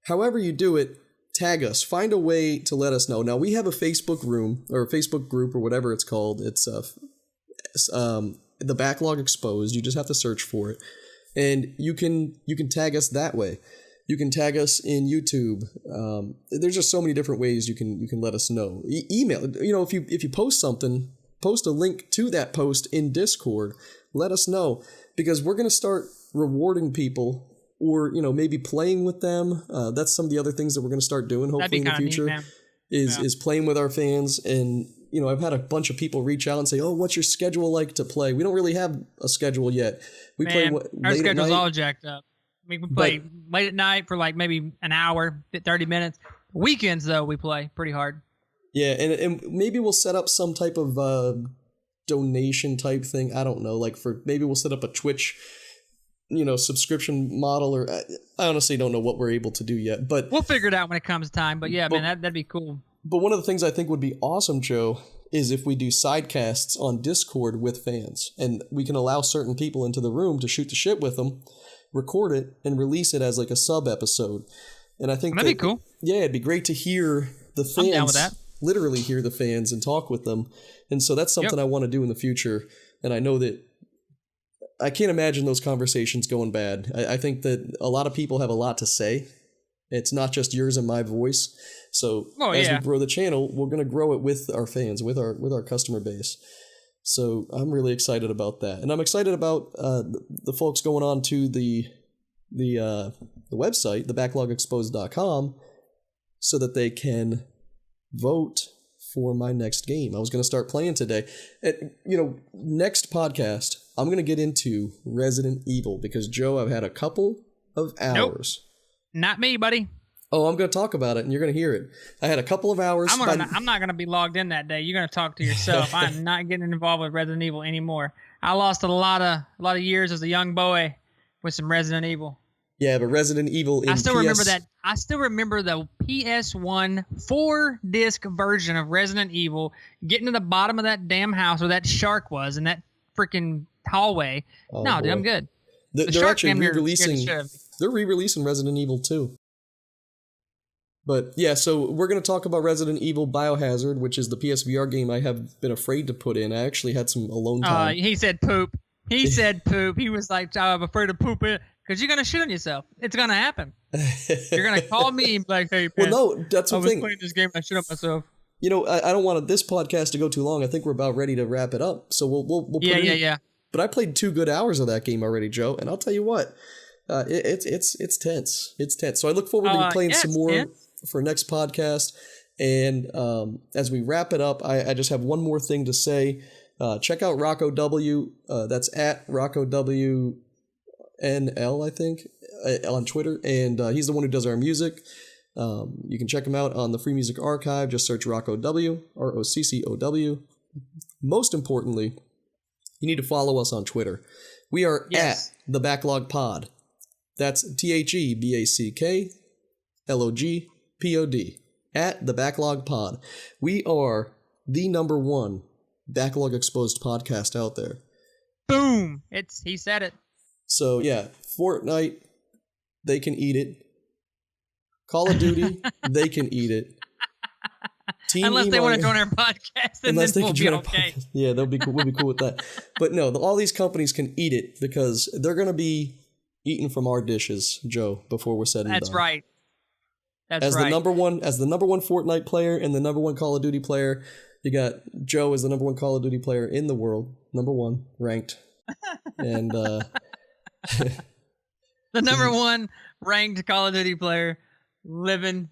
however you do it, tag us. Find a way to let us know. Now, we have a Facebook room or a Facebook group or whatever it's called. It's the Backlog Exposed. You just have to search for it, and you can tag us that way. You can tag us in YouTube. There's just so many different ways you can let us know. Email. If you post something, post a link to that post in Discord. Let us know, because we're gonna start rewarding people, or maybe playing with them. That's some of the other things that we're gonna start doing hopefully in the future. Is playing with our fans. And I've had a bunch of people reach out and say, "Oh, what's your schedule like to play?" We don't really have a schedule yet. We play our schedule's all jacked up. We play late at night for like maybe an hour, 30 minutes. Weekends, though, we play pretty hard. Yeah, and maybe we'll set up some type of donation type thing. I don't know. Maybe we'll set up a Twitch, subscription model, or I honestly don't know what we're able to do yet. But we'll figure it out when it comes time. But yeah, man, that'd be cool. But one of the things I think would be awesome, Joe, is if we do sidecasts on Discord with fans, and we can allow certain people into the room to shoot the shit with them, record it, and release it as like a sub episode. And I think that'd be cool. Yeah, it'd be great to hear the fans. I'm down with that. Literally hear the fans and talk with them. And so that's something I want to do in the future. And I know that I can't imagine those conversations going bad. I think that a lot of people have a lot to say, It's not just yours and my voice. So we grow the channel, we're going to grow it with our fans, with our customer base. So I'm really excited about that. And I'm excited about the folks going on to the website, thebacklogexposed.com, so that they can vote for my next game. I was going to start playing today. And, next podcast, I'm going to get into Resident Evil because, Joe, I've had a couple of hours. Nope. Not me, buddy. Oh, I'm going to talk about it, and you're going to hear it. I had a couple of hours. I'm not going to be logged in that day. You're going to talk to yourself. I'm not getting involved with Resident Evil anymore. I lost a lot of years as a young boy with some Resident Evil. Yeah, but Resident Evil I still remember that. I still remember the PS1 4-disc version of Resident Evil getting to the bottom of that damn house where that shark was in that freaking hallway. Oh, no, boy. dude, I'm good. They're actually re-releasing. They're re-releasing Resident Evil 2. But yeah, so we're going to talk about Resident Evil Biohazard, which is the PSVR game I have been afraid to put in. I actually had some alone time. He said poop. He said poop. He was like, I'm afraid to poop it because you're going to shit on yourself. It's going to happen. You're going to call me and be like, hey, man, well, no, that's the thing. I was playing this game and I shit on myself. I don't want this podcast to go too long. I think we're about ready to wrap it up. So we'll put it in. Yeah. But I played 2 good hours of that game already, Joe, and I'll tell you what, it's tense. It's tense. So I look forward to playing some more for next podcast. And as we wrap it up, I just have one more thing to say. Check out Rocco W. That's at Rocco WNL, I think, on Twitter. And he's the one who does our music. You can check him out on the Free Music Archive. Just search Rocco W, ROCCOW. Most importantly, you need to follow us on Twitter. We are at The Backlog Pod. That's TheBackLogPod. At The Backlog Pod. We are the #1 Backlog Exposed podcast out there. Boom! He said it. So yeah, Fortnite, they can eat it. Call of Duty, they can eat it. Unless they want to join our podcast, then we'll be okay. Yeah, we'll be cool with that. But no, all these companies can eat it because they're going to be eating from our dishes, Joe, before we're said and done. That's right. As the number one Fortnite player and the #1 Call of Duty player, you got Joe as the #1 Call of Duty player in the world, #1 ranked, and the #1 ranked Call of Duty player, living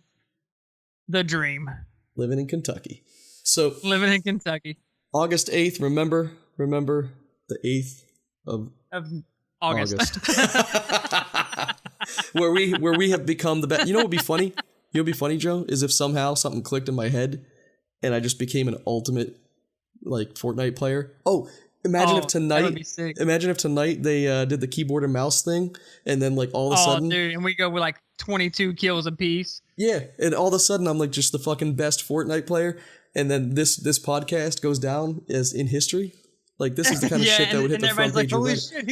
the dream. Living in Kentucky. So living in Kentucky. August 8th, remember the 8th of August. where we have become the best. You know what would be funny? You know what would be funny, Joe? Is if somehow something clicked in my head and I just became an ultimate Fortnite player. Oh, imagine if tonight they did the keyboard and mouse thing and then all of a sudden, dude, and we go with 22 kills apiece. Yeah, and all of a sudden I'm just the fucking best Fortnite player, and then this podcast goes down as in history. This is the kind of shit that would hit the front page of Reddit. Holy shit,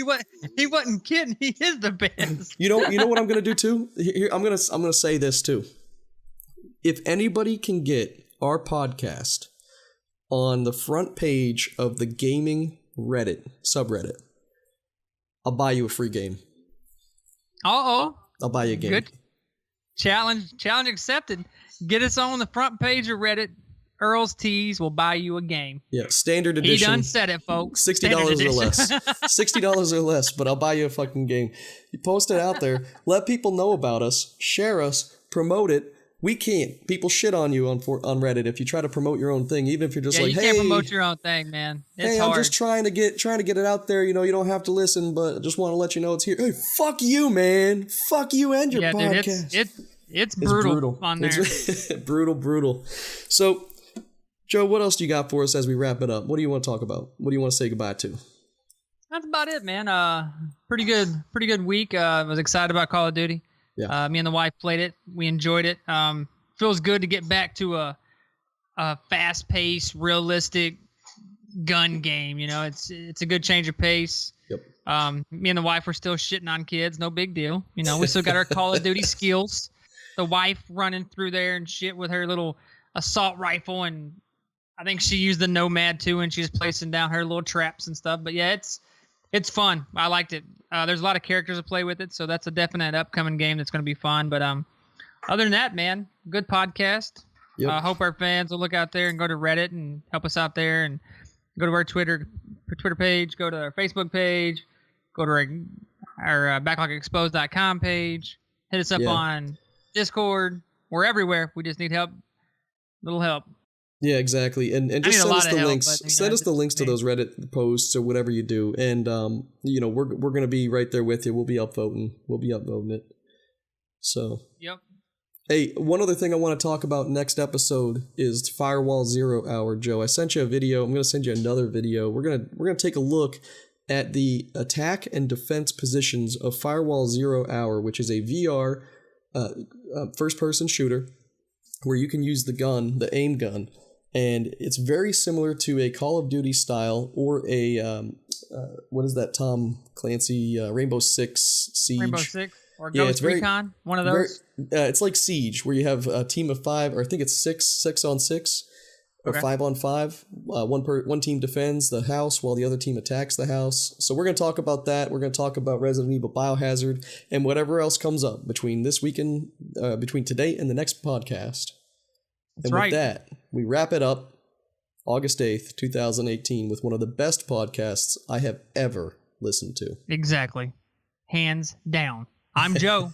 he wasn't kidding. He is the best. You know what I'm gonna do too? Here, I'm gonna say this too. If anybody can get our podcast on the front page of the gaming Reddit subreddit, I'll buy you a free game. I'll buy you a game. Good. Challenge accepted. Get us on the front page of Reddit. Earl's Tees will buy you a game. Yeah, standard edition. He done said it, folks. $60 or less. $60 or less, but I'll buy you a fucking game. You post it out there. Let people know about us. Share us. Promote it. We can't. People shit on you on Reddit if you try to promote your own thing, even if you're just you hey, can't promote your own thing, man. It's hard. I'm just trying to get it out there. You don't have to listen, but I just want to let you know it's here. Hey, fuck you, man. Fuck you and your podcast. Dude, it's brutal on there. Brutal. So, Joe, what else do you got for us as we wrap it up? What do you want to talk about? What do you want to say goodbye to? That's about it, man. Pretty good week. I was excited about Call of Duty. Yeah. Me and the wife played it. We enjoyed it. Feels good to get back to a fast-paced, realistic gun game. It's a good change of pace. Yep. Me and the wife were still shitting on kids. No big deal. We still got our Call of Duty skills. The wife running through there and shit with her little assault rifle, and I think she used the Nomad too, and she's placing down her little traps and stuff. But yeah, it's fun. I liked it. There's a lot of characters to play with it, so that's a definite upcoming game that's going to be fun. But Other than that, man, good podcast. Yep. I hope our fans will look out there and go to Reddit and help us out there, and go to our Twitter page, go to our Facebook page, go to our backlogexposed.com page, hit us up on Discord. We're everywhere. We just need help, little help. Yeah, exactly. And just send us the links. Send us the links to those Reddit posts or whatever you do. And we're going to be right there with you. We'll be upvoting. It. So. Yep. Hey, one other thing I want to talk about next episode is Firewall 0 Hour, Joe. I sent you a video. I'm going to send you another video. We're going to take a look at the attack and defense positions of Firewall 0 Hour, which is a VR first-person shooter where you can use the gun, the aim gun, and it's very similar to a Call of Duty style or a what is that Tom Clancy Rainbow Six Siege? Rainbow Six or Ghost Recon, one of those. It's like Siege, where you have a team of 5, or I think it's 6 on 6, or 5 on 5. One team defends the house while the other team attacks the house. So we're going to talk about that. We're going to talk about Resident Evil Biohazard and whatever else comes up between this weekend, between today and the next podcast. That's right. With that, we wrap it up August 8th, 2018, with one of the best podcasts I have ever listened to. Exactly. Hands down. I'm Joe.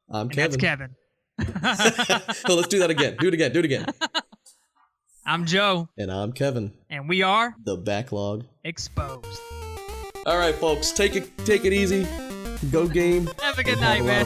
I'm Kevin. That's Kevin. So let's do that again. Do it again. I'm Joe. And I'm Kevin. And we are The Backlog Exposed. All right, folks. Take it easy. Go game. Have a good night, man.